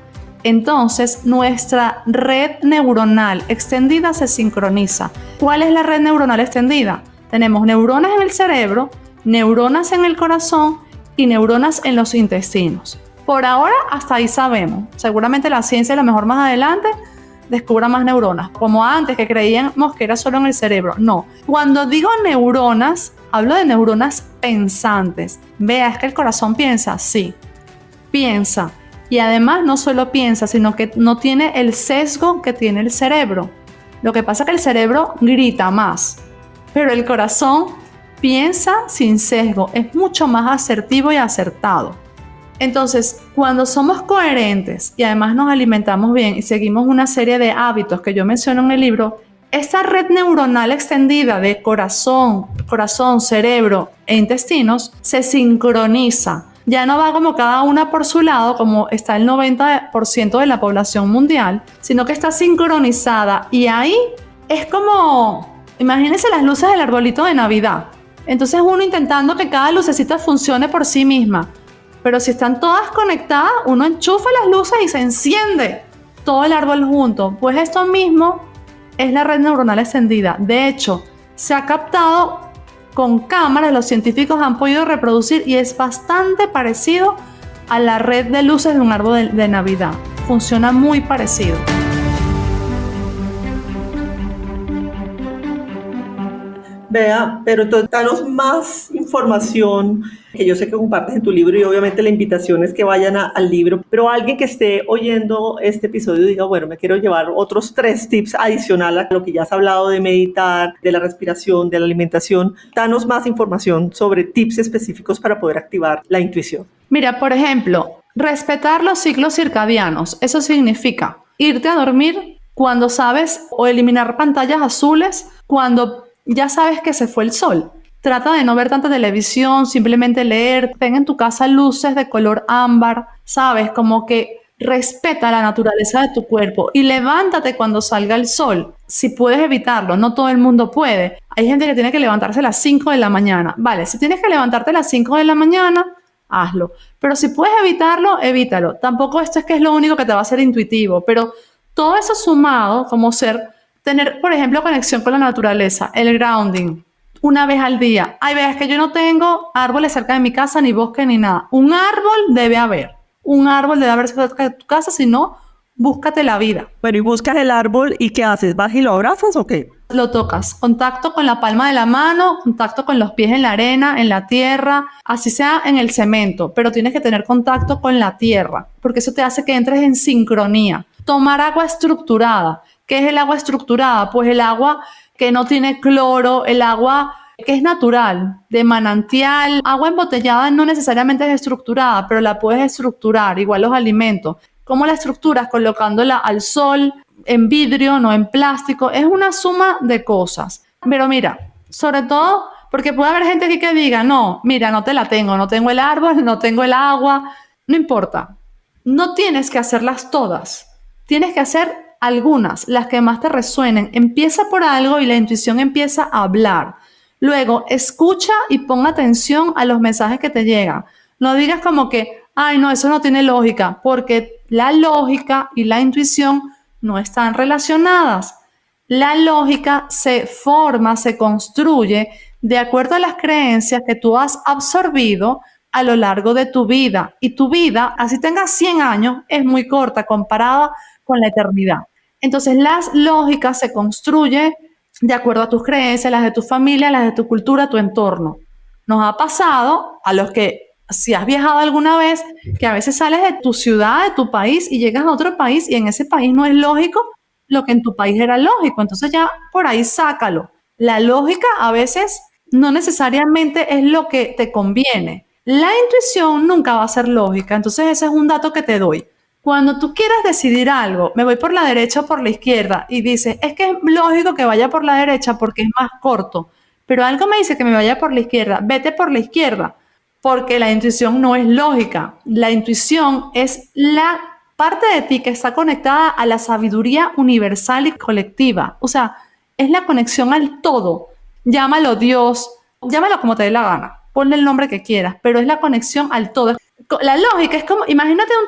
Entonces, nuestra red neuronal extendida se sincroniza. ¿Cuál es la red neuronal extendida? Tenemos neuronas en el cerebro, neuronas en el corazón y neuronas en los intestinos. Por ahora, hasta ahí sabemos. Seguramente la ciencia, a lo mejor más adelante, descubra más neuronas. Como antes, que creíamos que era solo en el cerebro. No. Cuando digo neuronas, hablo de neuronas pensantes. Vea, es que el corazón piensa. Sí, piensa. Y además no solo piensa, sino que no tiene el sesgo que tiene el cerebro. Lo que pasa es que el cerebro grita más, pero el corazón piensa sin sesgo. Es mucho más asertivo y acertado. Entonces, cuando somos coherentes y además nos alimentamos bien y seguimos una serie de hábitos que yo menciono en el libro, esta red neuronal extendida de corazón, cerebro e intestinos se sincroniza. Ya no va como cada una por su lado, como está el 90% de la población mundial, sino que está sincronizada. Y ahí es como, imagínense las luces del arbolito de Navidad. Entonces uno intentando que cada lucecita funcione por sí misma. Pero si están todas conectadas, uno enchufa las luces y se enciende todo el árbol junto. Pues esto mismo es la red neuronal extendida. De hecho, se ha captado con cámaras, los científicos han podido reproducir y es bastante parecido a la red de luces de un árbol de Navidad. Funciona muy parecido. Vea, pero entonces danos más información que yo sé que compartes en tu libro y obviamente la invitación es que vayan al libro, pero alguien que esté oyendo este episodio diga, bueno, me quiero llevar otros 3 tips adicionales a lo que ya has hablado de meditar, de la respiración, de la alimentación. Danos más información sobre tips específicos para poder activar la intuición. Mira, por ejemplo, respetar los ciclos circadianos. Eso significa irte a dormir cuando sabes o eliminar pantallas azules cuando ya sabes que se fue el sol. Trata de no ver tanta televisión, simplemente leer. Ten en tu casa luces de color ámbar, ¿sabes? Como que respeta la naturaleza de tu cuerpo y levántate cuando salga el sol. Si puedes evitarlo, no todo el mundo puede. Hay gente que tiene que levantarse a las 5 de la mañana. Vale, si tienes que levantarte a las 5 de la mañana, hazlo. Pero si puedes evitarlo, evítalo. Tampoco esto es que es lo único que te va a hacer intuitivo, pero todo eso sumado, como tener, por ejemplo, conexión con la naturaleza, el grounding, una vez al día. Hay veces que yo no tengo árboles cerca de mi casa, ni bosque, ni nada. Un árbol debe haber. Un árbol debe haber cerca de tu casa, si no, búscate la vida. Bueno, y buscas el árbol y ¿qué haces? ¿Vas y lo abrazas o qué? Lo tocas, contacto con la palma de la mano, contacto con los pies en la arena, en la tierra, así sea en el cemento, pero tienes que tener contacto con la tierra, porque eso te hace que entres en sincronía. Tomar agua estructurada. ¿Qué es el agua estructurada? Pues el agua que no tiene cloro, el agua que es natural, de manantial. Agua embotellada no necesariamente es estructurada, pero la puedes estructurar, igual los alimentos. ¿Cómo la estructuras? Colocándola al sol, en vidrio, no en plástico. Es una suma de cosas. Pero mira, sobre todo, porque puede haber gente aquí que diga, no, mira, no te la tengo, no tengo el árbol, no tengo el agua. No importa. No tienes que hacerlas todas. Tienes que hacer algunas, las que más te resuenen. Empieza por algo y la intuición empieza a hablar. Luego, escucha y pon atención a los mensajes que te llegan. No digas como que, ay, no, eso no tiene lógica, porque la lógica y la intuición no están relacionadas. La lógica se forma, se construye de acuerdo a las creencias que tú has absorbido a lo largo de tu vida. Y tu vida, así tengas 100 años, es muy corta comparada con la eternidad. Entonces, las lógicas se construyen de acuerdo a tus creencias, las de tu familia, las de tu cultura, tu entorno. Nos ha pasado a los que, si has viajado alguna vez, que a veces sales de tu ciudad, de tu país y llegas a otro país y en ese país no es lógico lo que en tu país era lógico. Entonces ya por ahí sácalo. La lógica a veces no necesariamente es lo que te conviene. La intuición nunca va a ser lógica. Entonces ese es un dato que te doy. Cuando tú quieras decidir algo, me voy por la derecha o por la izquierda y dices, es que es lógico que vaya por la derecha porque es más corto, pero algo me dice que me vaya por la izquierda, vete por la izquierda, porque la intuición no es lógica. La intuición es la parte de ti que está conectada a la sabiduría universal y colectiva. O sea, es la conexión al todo. Llámalo Dios, llámalo como te dé la gana, ponle el nombre que quieras, pero es la conexión al todo. La lógica es como, imagínate un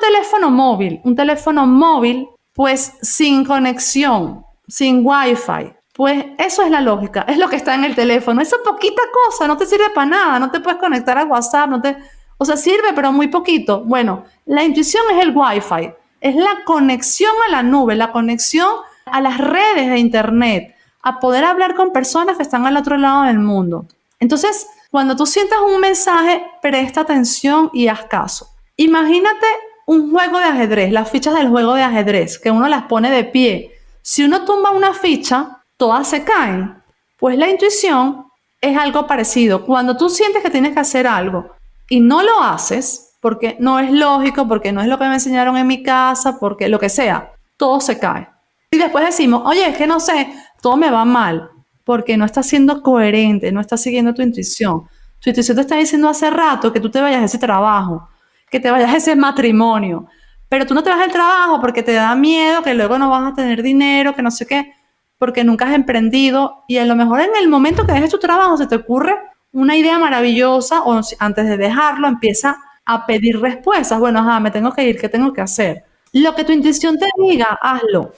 teléfono móvil, pues sin conexión, sin wifi. Pues eso es la lógica, es lo que está en el teléfono. Esa poquita cosa no te sirve para nada, no te puedes conectar a WhatsApp, o sea, sirve, pero muy poquito. Bueno, la intuición es el wifi, es la conexión a la nube, la conexión a las redes de internet, a poder hablar con personas que están al otro lado del mundo. Entonces, cuando tú sientas un mensaje, presta atención y haz caso. Imagínate un juego de ajedrez, las fichas del juego de ajedrez, que uno las pone de pie. Si uno tumba una ficha, todas se caen. Pues la intuición es algo parecido. Cuando tú sientes que tienes que hacer algo y no lo haces, porque no es lógico, porque no es lo que me enseñaron en mi casa, porque lo que sea, todo se cae. Y después decimos, oye, es que no sé, todo me va mal. Porque no estás siendo coherente, no estás siguiendo tu intuición. Tu intuición te está diciendo hace rato que tú te vayas a ese trabajo, que te vayas a ese matrimonio, pero tú no te vas al trabajo porque te da miedo, que luego no vas a tener dinero, que no sé qué, porque nunca has emprendido y a lo mejor en el momento que dejes tu trabajo se te ocurre una idea maravillosa o antes de dejarlo empieza a pedir respuestas. Bueno, me tengo que ir, ¿qué tengo que hacer? Lo que tu intuición te diga, hazlo.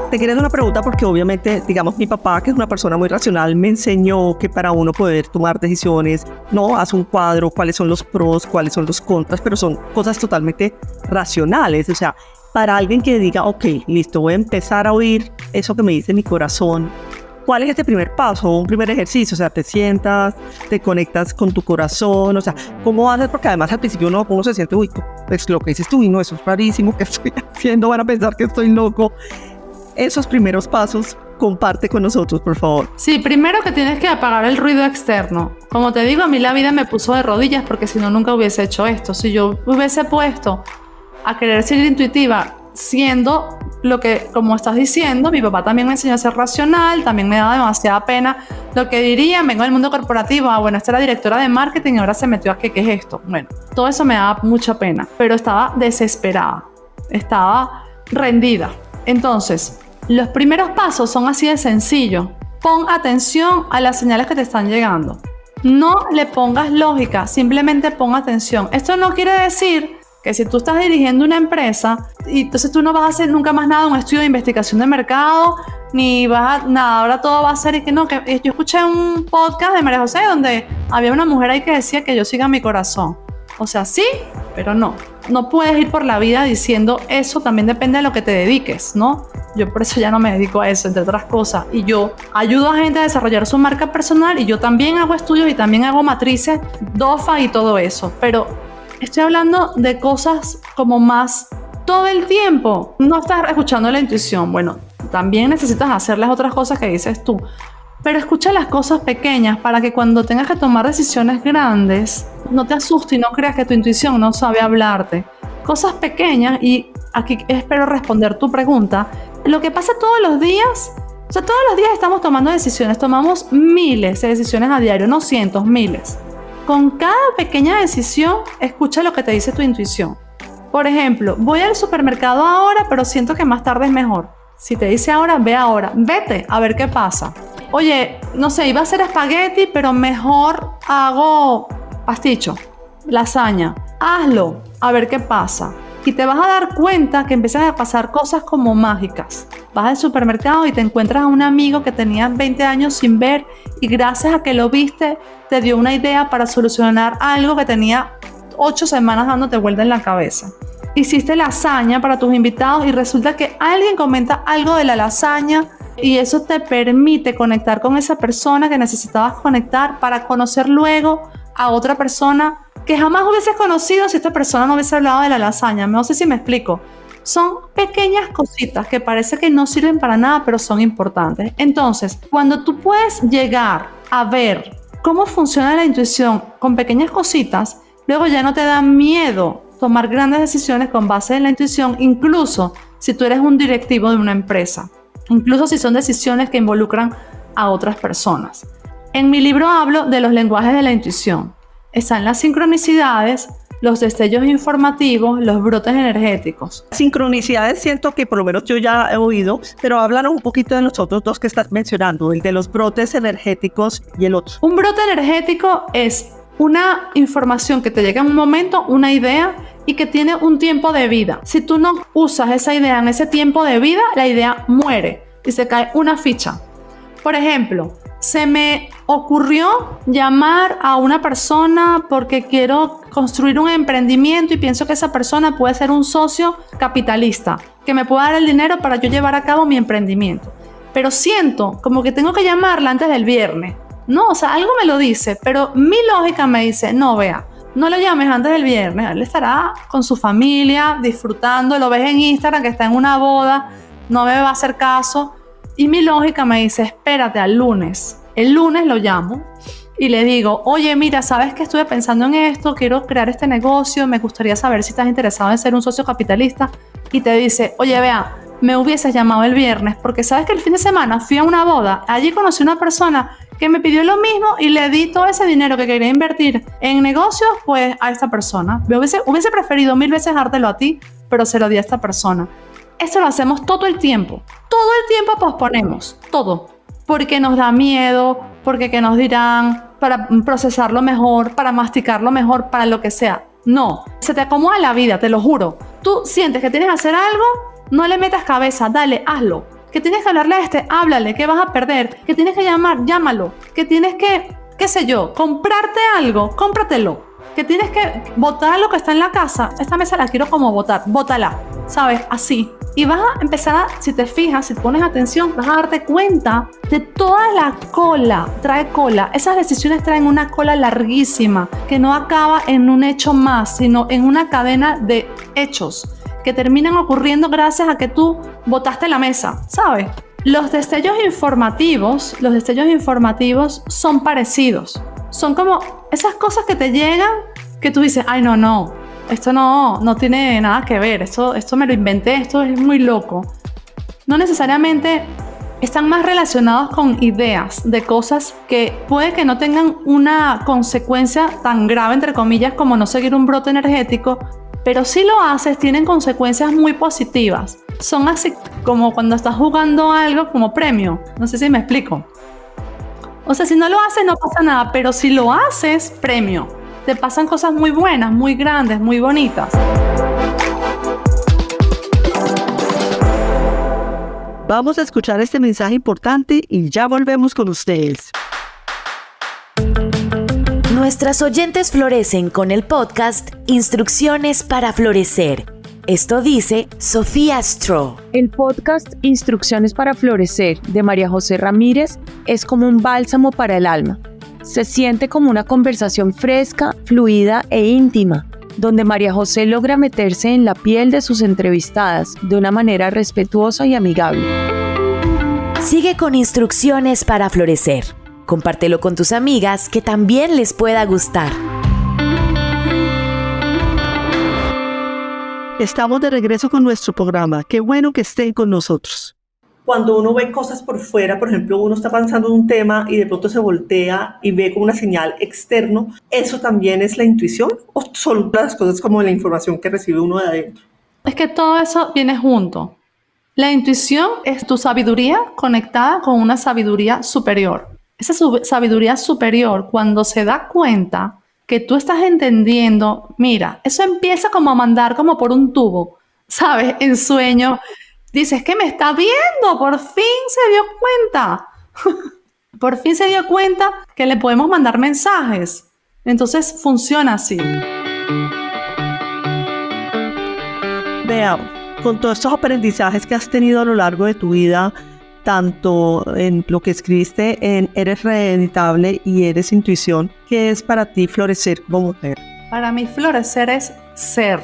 Te quería hacer una pregunta porque obviamente, digamos, mi papá, que es una persona muy racional, me enseñó que para uno poder tomar decisiones, no, haz un cuadro, cuáles son los pros, cuáles son los contras, pero son cosas totalmente racionales. O sea, para alguien que diga, ok, listo, voy a empezar a oír eso que me dice mi corazón, ¿cuál es este primer paso, un primer ejercicio? O sea, te sientas, te conectas con tu corazón, o sea, ¿cómo haces? Porque además al principio uno se siente, uy, pues lo que dices tú, y no, eso es rarísimo, ¿qué estoy haciendo? Van a pensar que estoy loco. Esos primeros pasos, comparte con nosotros, por favor. Sí, primero que tienes que apagar el ruido externo. Como te digo, a mí la vida me puso de rodillas porque si no, nunca hubiese hecho esto. Si yo hubiese puesto a querer ser intuitiva siendo lo que, como estás diciendo, mi papá también me enseñó a ser racional, también me daba demasiada pena lo que diría, vengo del mundo corporativo, bueno, esta era directora de marketing y ahora se metió a ¿qué es esto? Bueno, todo eso me daba mucha pena, pero estaba desesperada, estaba rendida. Entonces, los primeros pasos son así de sencillos. Pon atención a las señales que te están llegando. No le pongas lógica, simplemente pon atención. Esto no quiere decir que si tú estás dirigiendo una empresa y entonces tú no vas a hacer nunca más nada, un estudio de investigación de mercado, ni vas a nada, ahora todo va a ser y que no, que yo escuché un podcast de María José donde había una mujer ahí que decía que yo siga mi corazón. O sea, sí, pero no. No puedes ir por la vida diciendo eso, también depende de lo que te dediques, ¿no? Yo por eso ya no me dedico a eso, entre otras cosas. Y yo ayudo a gente a desarrollar su marca personal y yo también hago estudios y también hago matrices, DOFA y todo eso. Pero estoy hablando de cosas como más todo el tiempo. No estás escuchando la intuición. Bueno, también necesitas hacer las otras cosas que dices tú. Pero escucha las cosas pequeñas para que cuando tengas que tomar decisiones grandes no te asustes y no creas que tu intuición no sabe hablarte. Cosas pequeñas, y aquí espero responder tu pregunta. Lo que pasa todos los días, o sea, todos los días estamos tomando decisiones, tomamos miles de decisiones a diario, no cientos, miles. Con cada pequeña decisión, escucha lo que te dice tu intuición. Por ejemplo, voy al supermercado ahora, pero siento que más tarde es mejor. Si te dice ahora, ve ahora, vete a ver qué pasa. Oye, no sé, iba a hacer espagueti, pero mejor hago pasticho, lasaña. Hazlo, a ver qué pasa. Y te vas a dar cuenta que empiezan a pasar cosas como mágicas. Vas al supermercado y te encuentras a un amigo que tenías 20 años sin ver y gracias a que lo viste, te dio una idea para solucionar algo que tenía 8 semanas dándote vuelta en la cabeza. Hiciste lasaña para tus invitados y resulta que alguien comenta algo de la lasaña y eso te permite conectar con esa persona que necesitabas conectar para conocer luego a otra persona que jamás hubieses conocido si esta persona no hubiese hablado de la lasaña. No sé si me explico. Son pequeñas cositas que parece que no sirven para nada, pero son importantes. Entonces, cuando tú puedes llegar a ver cómo funciona la intuición con pequeñas cositas, luego ya no te da miedo tomar grandes decisiones con base en la intuición, incluso si tú eres un directivo de una empresa, incluso si son decisiones que involucran a otras personas. En mi libro hablo de los lenguajes de la intuición. Están las sincronicidades, los destellos informativos, los brotes energéticos. Sincronicidades siento que por lo menos yo ya he oído, pero háblanos un poquito de los otros dos que estás mencionando, el de los brotes energéticos y el otro. Un brote energético es una información que te llega en un momento, una idea, y que tiene un tiempo de vida. Si tú no usas esa idea en ese tiempo de vida, la idea muere y se cae una ficha. Por ejemplo, se me ocurrió llamar a una persona porque quiero construir un emprendimiento y pienso que esa persona puede ser un socio capitalista que me pueda dar el dinero para yo llevar a cabo mi emprendimiento. Pero siento como que tengo que llamarla antes del viernes. No, o sea, algo me lo dice, pero mi lógica me dice, no, vea, no lo llames antes del viernes. Él estará con su familia, disfrutando, lo ves en Instagram que está en una boda, no me va a hacer caso. Y mi lógica me dice, espérate al lunes. El lunes lo llamo y le digo, oye, mira, ¿sabes que estuve pensando en esto? Quiero crear este negocio, me gustaría saber si estás interesado en ser un socio capitalista. Y te dice, oye, vea, me hubieses llamado el viernes porque sabes que el fin de semana fui a una boda, allí conocí a una persona que me pidió lo mismo y le di todo ese dinero que quería invertir en negocios, pues a esta persona. Hubiese preferido 1000 veces dártelo a ti, pero se lo di a esta persona. Esto lo hacemos todo el tiempo. Todo el tiempo posponemos, todo. Porque nos da miedo, porque qué nos dirán, para procesarlo mejor, para masticarlo mejor, para lo que sea. No, se te acomoda la vida, te lo juro. Tú sientes que tienes que hacer algo, no le metas cabeza, dale, hazlo. Que tienes que hablarle a háblale, que vas a perder. Que tienes que llamar, llámalo. Que tienes que, qué sé yo, comprarte algo, cómpratelo. Que tienes que botar lo que está en la casa. Esta mesa la quiero como botar, bótala. ¿sabes? Así. Y vas a empezar si te fijas, si te pones atención, vas a darte cuenta de toda la cola. Trae cola. Esas decisiones traen una cola larguísima que no acaba en un hecho más, sino en una cadena de hechos que terminan ocurriendo gracias a que tú botaste la mesa, ¿sabes? Los destellos informativos son parecidos. Son como esas cosas que te llegan que tú dices, ay, no, esto no tiene nada que ver, esto me lo inventé, esto es muy loco. No necesariamente están más relacionados con ideas de cosas que puede que no tengan una consecuencia tan grave, entre comillas, como no seguir un brote energético, pero si lo haces, tienen consecuencias muy positivas. Son así como cuando estás jugando algo como premio. No sé si me explico. O sea, si no lo haces, no pasa nada, pero si lo haces, premio. Te pasan cosas muy buenas, muy grandes, muy bonitas. Vamos a escuchar este mensaje importante y ya volvemos con ustedes. Nuestras oyentes florecen con el podcast Instrucciones para Florecer. Esto dice Sofía Stroh. El podcast Instrucciones para Florecer de María José Ramírez es como un bálsamo para el alma. Se siente como una conversación fresca, fluida e íntima, donde María José logra meterse en la piel de sus entrevistadas de una manera respetuosa y amigable. Sigue con Instrucciones para Florecer. Compártelo con tus amigas que también les pueda gustar. Estamos de regreso con nuestro programa. Qué bueno que estén con nosotros. Cuando uno ve cosas por fuera, por ejemplo, uno está pensando en un tema y de pronto se voltea y ve como una señal externo, ¿eso también es la intuición o son las cosas como la información que recibe uno de adentro? Es que todo eso viene junto. La intuición es tu sabiduría conectada con una sabiduría superior. Esa sabiduría superior, cuando se da cuenta que tú estás entendiendo, mira, eso empieza como a mandar como por un tubo, ¿sabes? En sueño. Dices, que me está viendo, por fin se dio cuenta. Por fin se dio cuenta que le podemos mandar mensajes. Entonces funciona así. Vea, con todos estos aprendizajes que has tenido a lo largo de tu vida, tanto en lo que escribiste en Eres Reeditable y Eres Intuición, ¿qué es para ti florecer como mujer? Para mí florecer es ser,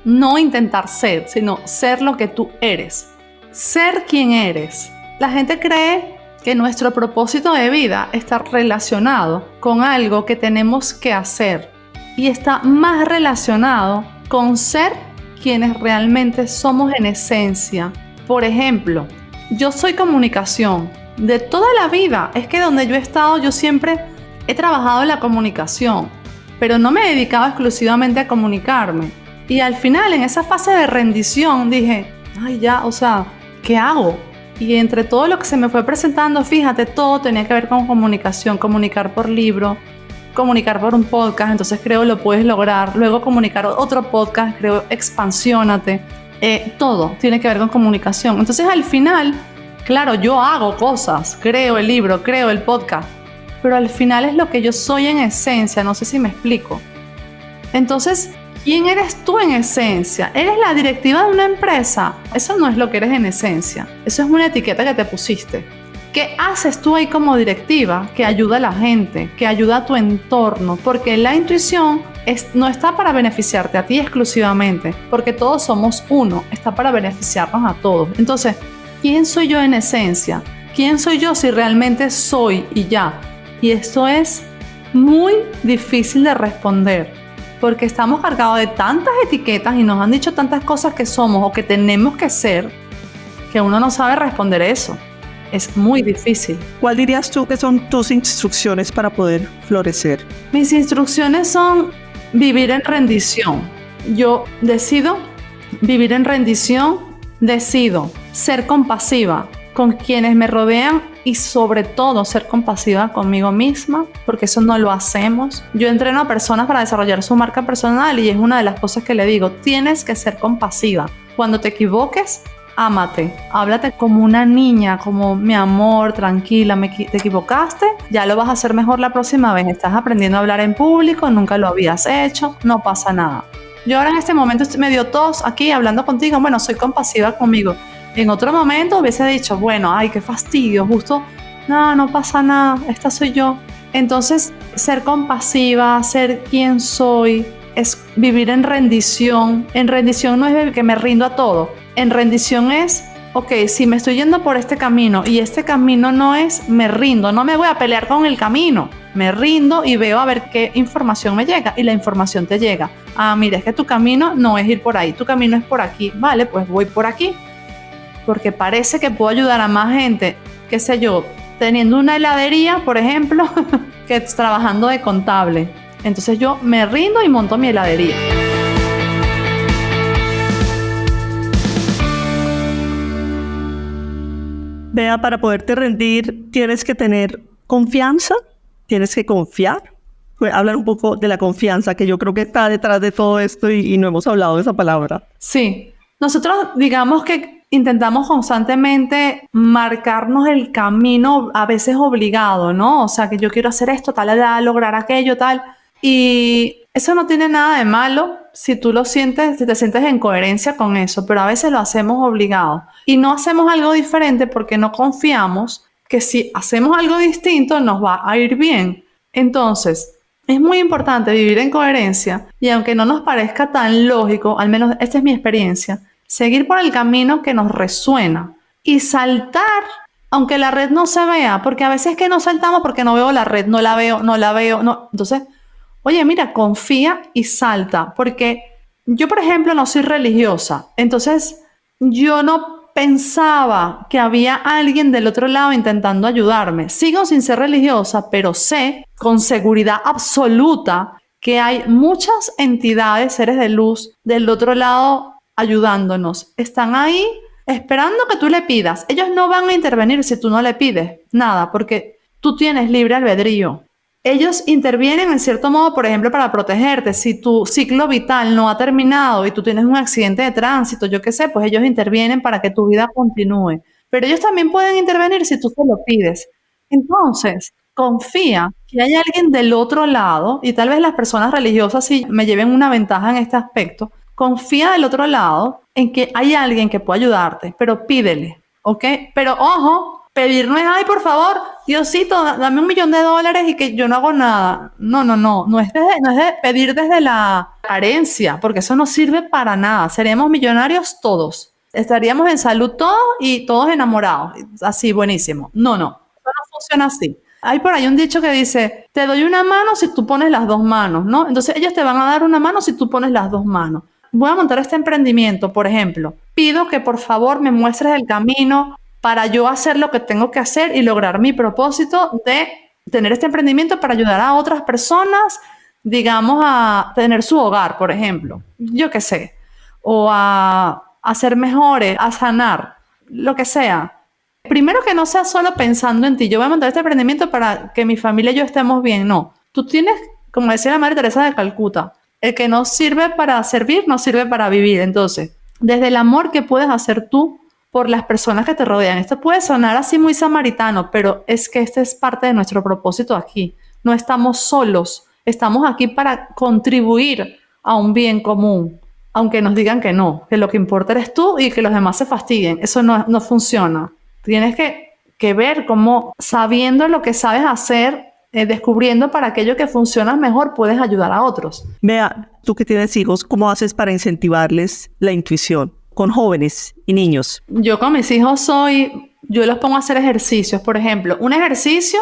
no intentar ser, sino ser lo que tú eres, ser quien eres. La gente cree que nuestro propósito de vida está relacionado con algo que tenemos que hacer y está más relacionado con ser quienes realmente somos en esencia. Por ejemplo, yo soy comunicación de toda la vida. Es que donde yo he estado, yo siempre he trabajado en la comunicación, pero no me he dedicado exclusivamente a comunicarme. Y al final, en esa fase de rendición, dije, ay ya, o sea, ¿qué hago? Y entre todo lo que se me fue presentando, fíjate, todo tenía que ver con comunicación, comunicar por libro, comunicar por un podcast, entonces creo Lo Puedes Lograr, luego comunicar otro podcast, creo Expansiónate. Todo tiene que ver con comunicación. Entonces al final, claro, yo hago cosas, creo el libro, creo el podcast, pero al final es lo que yo soy en esencia, no sé si me explico. Entonces, ¿quién eres tú en esencia? ¿Eres la directiva de una empresa? Eso no es lo que eres en esencia, eso es una etiqueta que te pusiste. ¿Qué haces tú ahí como directiva que ayuda a la gente, que ayuda a tu entorno? Porque la intuición no está para beneficiarte a ti exclusivamente, porque todos somos uno, está para beneficiarnos a todos. Entonces, ¿quién soy yo en esencia? ¿Quién soy yo si realmente soy y ya? Y esto es muy difícil de responder, porque estamos cargados de tantas etiquetas y nos han dicho tantas cosas que somos o que tenemos que ser, que uno no sabe responder eso. Es muy difícil. ¿Cuál dirías tú que son tus instrucciones para poder florecer? Mis instrucciones son vivir en rendición. Yo decido vivir en rendición, decido ser compasiva con quienes me rodean y sobre todo ser compasiva conmigo misma, porque eso no lo hacemos. Yo entreno a personas para desarrollar su marca personal y es una de las cosas que le digo, tienes que ser compasiva. Cuando te equivoques, ámate, háblate como una niña, como mi amor, tranquila, te equivocaste, ya lo vas a hacer mejor la próxima vez, estás aprendiendo a hablar en público, nunca lo habías hecho, no pasa nada. Yo ahora en este momento me dio tos aquí hablando contigo, bueno, soy compasiva conmigo. En otro momento hubiese dicho, bueno, ay, qué fastidio, justo, no pasa nada, esta soy yo. Entonces, ser compasiva, ser quien soy, es vivir en rendición. En rendición no es que me rindo a todo. En rendición es, ok, si me estoy yendo por este camino y este camino no es, me rindo, no me voy a pelear con el camino. Me rindo y veo a ver qué información me llega, y la información te llega. Ah, mira, es que tu camino no es ir por ahí, tu camino es por aquí. Vale, pues voy por aquí. Porque parece que puedo ayudar a más gente, qué sé yo, teniendo una heladería, por ejemplo, que trabajando de contable. Entonces yo me rindo y monto mi heladería. Vea, para poderte rendir tienes que tener confianza, tienes que confiar. Pues, hablar un poco de la confianza, que yo creo que está detrás de todo esto y no hemos hablado de esa palabra. Sí, nosotros digamos que intentamos constantemente marcarnos el camino, a veces obligado, ¿no? O sea, que yo quiero hacer esto, tal edad, lograr aquello, tal. Y eso no tiene nada de malo si tú lo sientes, si te sientes en coherencia con eso, pero a veces lo hacemos obligado. Y no hacemos algo diferente porque no confiamos que si hacemos algo distinto nos va a ir bien. Entonces, es muy importante vivir en coherencia y aunque no nos parezca tan lógico, al menos esta es mi experiencia, seguir por el camino que nos resuena y saltar, aunque la red no se vea, porque a veces que no saltamos porque no veo la red, no la veo. Entonces, oye, mira, confía y salta, porque yo, por ejemplo, no soy religiosa, entonces yo no pensaba que había alguien del otro lado intentando ayudarme. Sigo sin ser religiosa, pero sé con seguridad absoluta que hay muchas entidades, seres de luz, del otro lado ayudándonos. Están ahí esperando que tú le pidas. Ellos no van a intervenir si tú no le pides nada, porque tú tienes libre albedrío. Ellos intervienen en cierto modo, por ejemplo, para protegerte. Si tu ciclo vital no ha terminado y tú tienes un accidente de tránsito, yo qué sé, pues ellos intervienen para que tu vida continúe. Pero ellos también pueden intervenir si tú se lo pides. Entonces, confía que hay alguien del otro lado, y tal vez las personas religiosas sí me lleven una ventaja en este aspecto. Confía del otro lado en que hay alguien que pueda ayudarte, pero pídele, ¿ok? Pero ojo, pedir no es, ay, por favor, Diosito, dame $1.000.000 y que yo no hago nada. No es de pedir desde la carencia, porque eso no sirve para nada. Seríamos millonarios todos. Estaríamos en salud todos y todos enamorados. Así, buenísimo. No, eso no funciona así. Hay por ahí un dicho que dice, te doy una mano si tú pones las dos manos, ¿no? Entonces ellos te van a dar una mano si tú pones las dos manos. Voy a montar este emprendimiento, por ejemplo. Pido que por favor me muestres el camino para yo hacer lo que tengo que hacer y lograr mi propósito de tener este emprendimiento para ayudar a otras personas, digamos, a tener su hogar, por ejemplo. Yo qué sé. O a ser mejores, a sanar, lo que sea. Primero que no sea solo pensando en ti. Yo voy a montar este emprendimiento para que mi familia y yo estemos bien. No. Tú tienes, como decía la Madre Teresa de Calcuta, el que no sirve para servir, no sirve para vivir. Entonces, desde el amor que puedes hacer tú por las personas que te rodean. Esto puede sonar así muy samaritano, pero es que este es parte de nuestro propósito aquí. No estamos solos, estamos aquí para contribuir a un bien común, aunque nos digan que no, que lo que importa eres tú y que los demás se fastidien. Eso no funciona. Tienes que ver cómo, sabiendo lo que sabes hacer, descubriendo para aquello que funciona mejor, puedes ayudar a otros. Vea, tú que tienes hijos, ¿cómo haces para incentivarles la intuición con jóvenes y niños? Yo con mis hijos yo los pongo a hacer ejercicios. Por ejemplo, un ejercicio,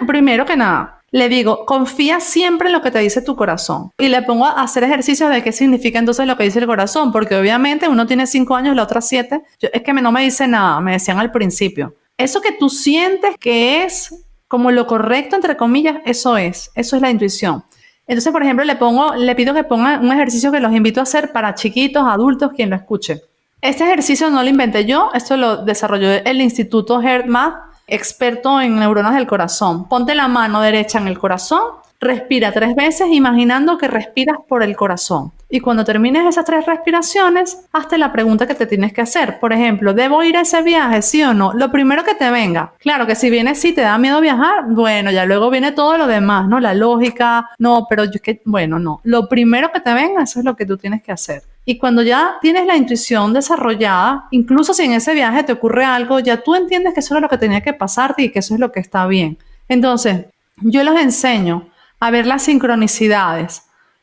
primero que nada, le digo, confía siempre en lo que te dice tu corazón. Y le pongo a hacer ejercicios de qué significa entonces lo que dice el corazón. Porque obviamente uno tiene 5 años, la otra 7. Es que no me dice nada, me decían al principio. Eso que tú sientes que es como lo correcto, entre comillas, eso es la intuición. Entonces, por ejemplo, le pido que pongan un ejercicio que los invito a hacer para chiquitos, adultos, quien lo escuche. Este ejercicio no lo inventé yo, esto lo desarrolló el Instituto HeartMath, experto en neuronas del corazón. Ponte la mano derecha en el corazón, respira 3 veces imaginando que respiras por el corazón. Y cuando termines esas 3 respiraciones, hazte la pregunta que te tienes que hacer. Por ejemplo, ¿debo ir a ese viaje, sí o no? Lo primero que te venga. Claro que si viene sí, te da miedo viajar, bueno, ya luego viene todo lo demás, ¿no? La lógica, no, pero yo que, bueno, no. Lo primero que te venga, eso es lo que tú tienes que hacer. Y cuando ya tienes la intuición desarrollada, incluso si en ese viaje te ocurre algo, ya tú entiendes que eso era lo que tenía que pasarte y que eso es lo que está bien. Entonces, yo los enseño a ver las sincronicidades.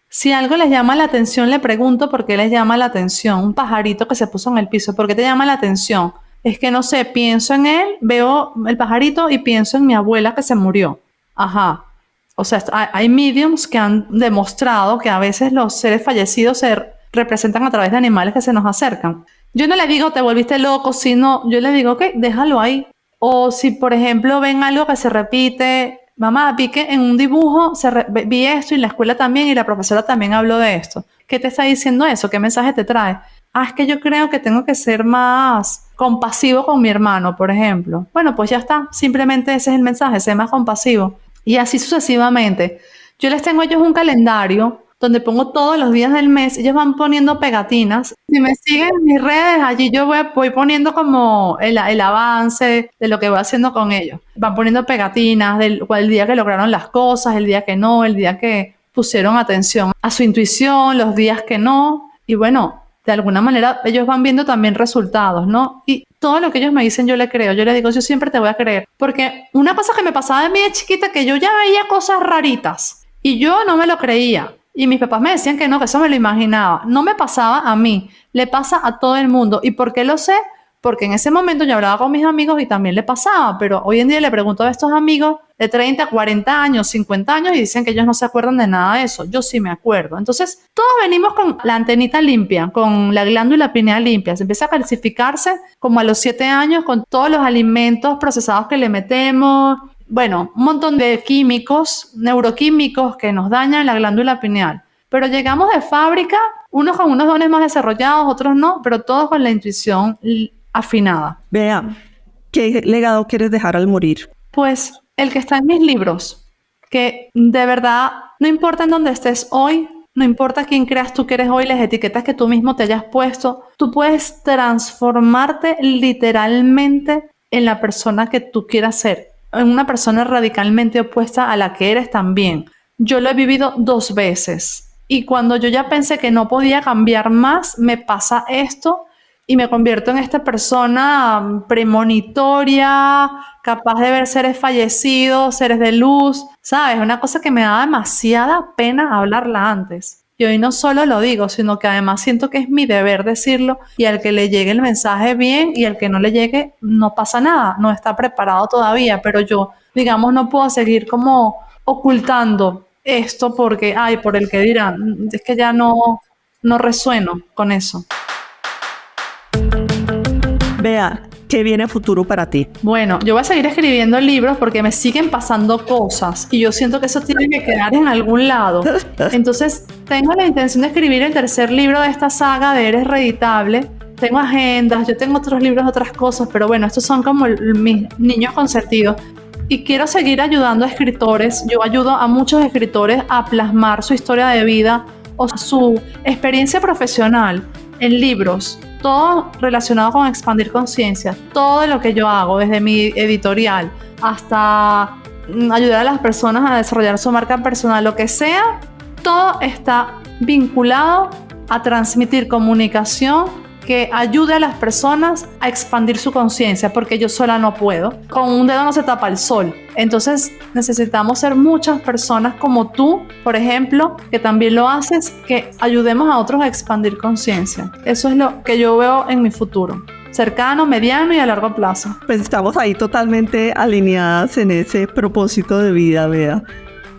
Si algo les llama la atención, le pregunto por qué les llama la atención. Un pajarito que se puso en el piso, ¿por qué te llama la atención? Es que no sé, pienso en él, veo el pajarito y pienso en mi abuela que se murió. Ajá. O sea, hay mediums que han demostrado que a veces los seres fallecidos se representan a través de animales que se nos acercan. Yo no le digo, te volviste loco, sino yo le digo, ok, déjalo ahí. O si, por ejemplo, ven algo que se repite, mamá, vi que en un dibujo vi esto y en la escuela también y la profesora también habló de esto. ¿Qué te está diciendo eso? ¿Qué mensaje te trae? Ah, es que yo creo que tengo que ser más compasivo con mi hermano, por ejemplo. Bueno, pues ya está. Simplemente ese es el mensaje, ser más compasivo. Y así sucesivamente. Yo les tengo a ellos un calendario donde pongo todos los días del mes. Ellos van poniendo pegatinas. Si me siguen en mis redes, allí yo voy poniendo como el avance de lo que voy haciendo con ellos. Van poniendo pegatinas del día que lograron las cosas, el día que no, el día que pusieron atención a su intuición, los días que no. Y bueno, de alguna manera ellos van viendo también resultados, ¿no? Y todo lo que ellos me dicen yo le creo. Yo les digo, yo siempre te voy a creer. Porque una cosa que me pasaba de mí de chiquita, que yo ya veía cosas raritas y yo no me lo creía. Y mis papás me decían que no, que eso me lo imaginaba. No me pasaba a mí, le pasa a todo el mundo. ¿Y por qué lo sé? Porque en ese momento yo hablaba con mis amigos y también le pasaba. Pero hoy en día le pregunto a estos amigos de 30, 40 años, 50 años y dicen que ellos no se acuerdan de nada de eso. Yo sí me acuerdo. Entonces, todos venimos con la antenita limpia, con la glándula pineal limpia. Se empieza a calcificarse como a los 7 años con todos los alimentos procesados que le metemos. Bueno, un montón de químicos, neuroquímicos que nos dañan la glándula pineal. Pero llegamos de fábrica, unos con unos dones más desarrollados, otros no, pero todos con la intuición afinada. Vea, ¿qué legado quieres dejar al morir? Pues el que está en mis libros, que de verdad no importa en dónde estés hoy, no importa quién creas tú que eres hoy, las etiquetas que tú mismo te hayas puesto, tú puedes transformarte literalmente en la persona que tú quieras ser, en una persona radicalmente opuesta a la que eres también. Yo lo he vivido 2 veces y cuando yo ya pensé que no podía cambiar más, me pasa esto y me convierto en esta persona premonitoria, capaz de ver seres fallecidos, seres de luz, ¿sabes? Una cosa que me daba demasiada pena hablarla antes. Y hoy no solo lo digo, sino que además siento que es mi deber decirlo y al que le llegue el mensaje bien y al que no le llegue no pasa nada, no está preparado todavía, pero yo, digamos, no puedo seguir como ocultando esto porque, ay, por el que dirán, es que ya no resueno con eso. Vea, ¿qué viene a futuro para ti? Bueno, yo voy a seguir escribiendo libros porque me siguen pasando cosas y yo siento que eso tiene que quedar en algún lado. Entonces, tengo la intención de escribir el 3er libro de esta saga de Eres Reeditable. Tengo agendas, yo tengo otros libros, otras cosas, pero bueno, estos son como mis niños consentidos. Y quiero seguir ayudando a escritores. Yo ayudo a muchos escritores a plasmar su historia de vida o su experiencia profesional en libros. Todo relacionado con expandir conciencia, todo lo que yo hago, desde mi editorial hasta ayudar a las personas a desarrollar su marca personal, lo que sea, todo está vinculado a transmitir comunicación que ayude a las personas a expandir su conciencia, porque yo sola no puedo. Con un dedo no se tapa el sol. Entonces necesitamos ser muchas personas como tú, por ejemplo, que también lo haces, que ayudemos a otros a expandir conciencia. Eso es lo que yo veo en mi futuro. Cercano, mediano y a largo plazo. Pues estamos ahí totalmente alineadas en ese propósito de vida, Bea.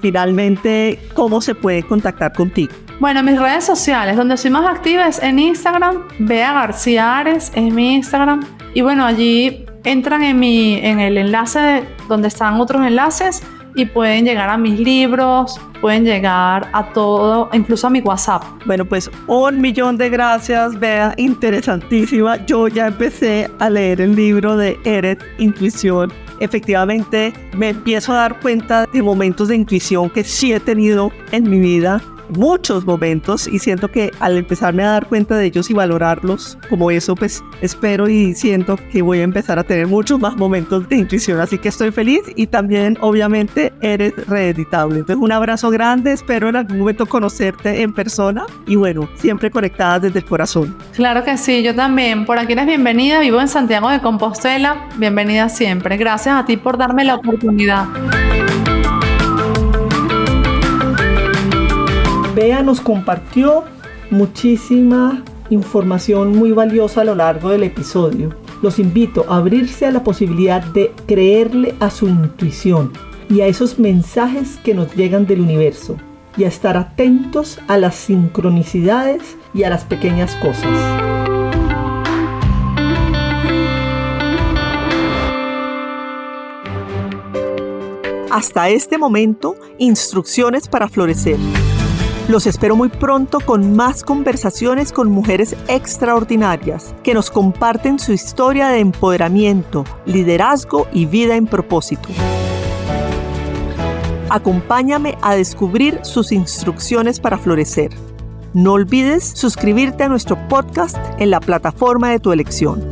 Finalmente, ¿cómo se puede contactar contigo? Bueno, mis redes sociales, donde soy más activa es en Instagram, Bea García Ares es mi Instagram. Y bueno, allí entran en el enlace donde están otros enlaces y pueden llegar a mis libros, pueden llegar a todo, incluso a mi WhatsApp. Bueno, pues 1.000.000 de gracias, Bea, interesantísima. Yo ya empecé a leer el libro de Eres Intuición. Efectivamente, me empiezo a dar cuenta de momentos de intuición que sí he tenido en mi vida muchos momentos y siento que al empezarme a dar cuenta de ellos y valorarlos como eso, pues espero y siento que voy a empezar a tener muchos más momentos de intuición, así que estoy feliz y también obviamente eres reeditable. Entonces un abrazo grande, espero en algún momento conocerte en persona y bueno, siempre conectadas desde el corazón. Claro que sí, yo también. Por aquí eres bienvenida, vivo en Santiago de Compostela, bienvenida siempre. Gracias a ti por darme la oportunidad. Bea nos compartió muchísima información muy valiosa a lo largo del episodio. Los invito a abrirse a la posibilidad de creerle a su intuición y a esos mensajes que nos llegan del universo y a estar atentos a las sincronicidades y a las pequeñas cosas. Hasta este momento, Instrucciones para Florecer. Los espero muy pronto con más conversaciones con mujeres extraordinarias que nos comparten su historia de empoderamiento, liderazgo y vida en propósito. Acompáñame a descubrir sus instrucciones para florecer. No olvides suscribirte a nuestro podcast en la plataforma de tu elección.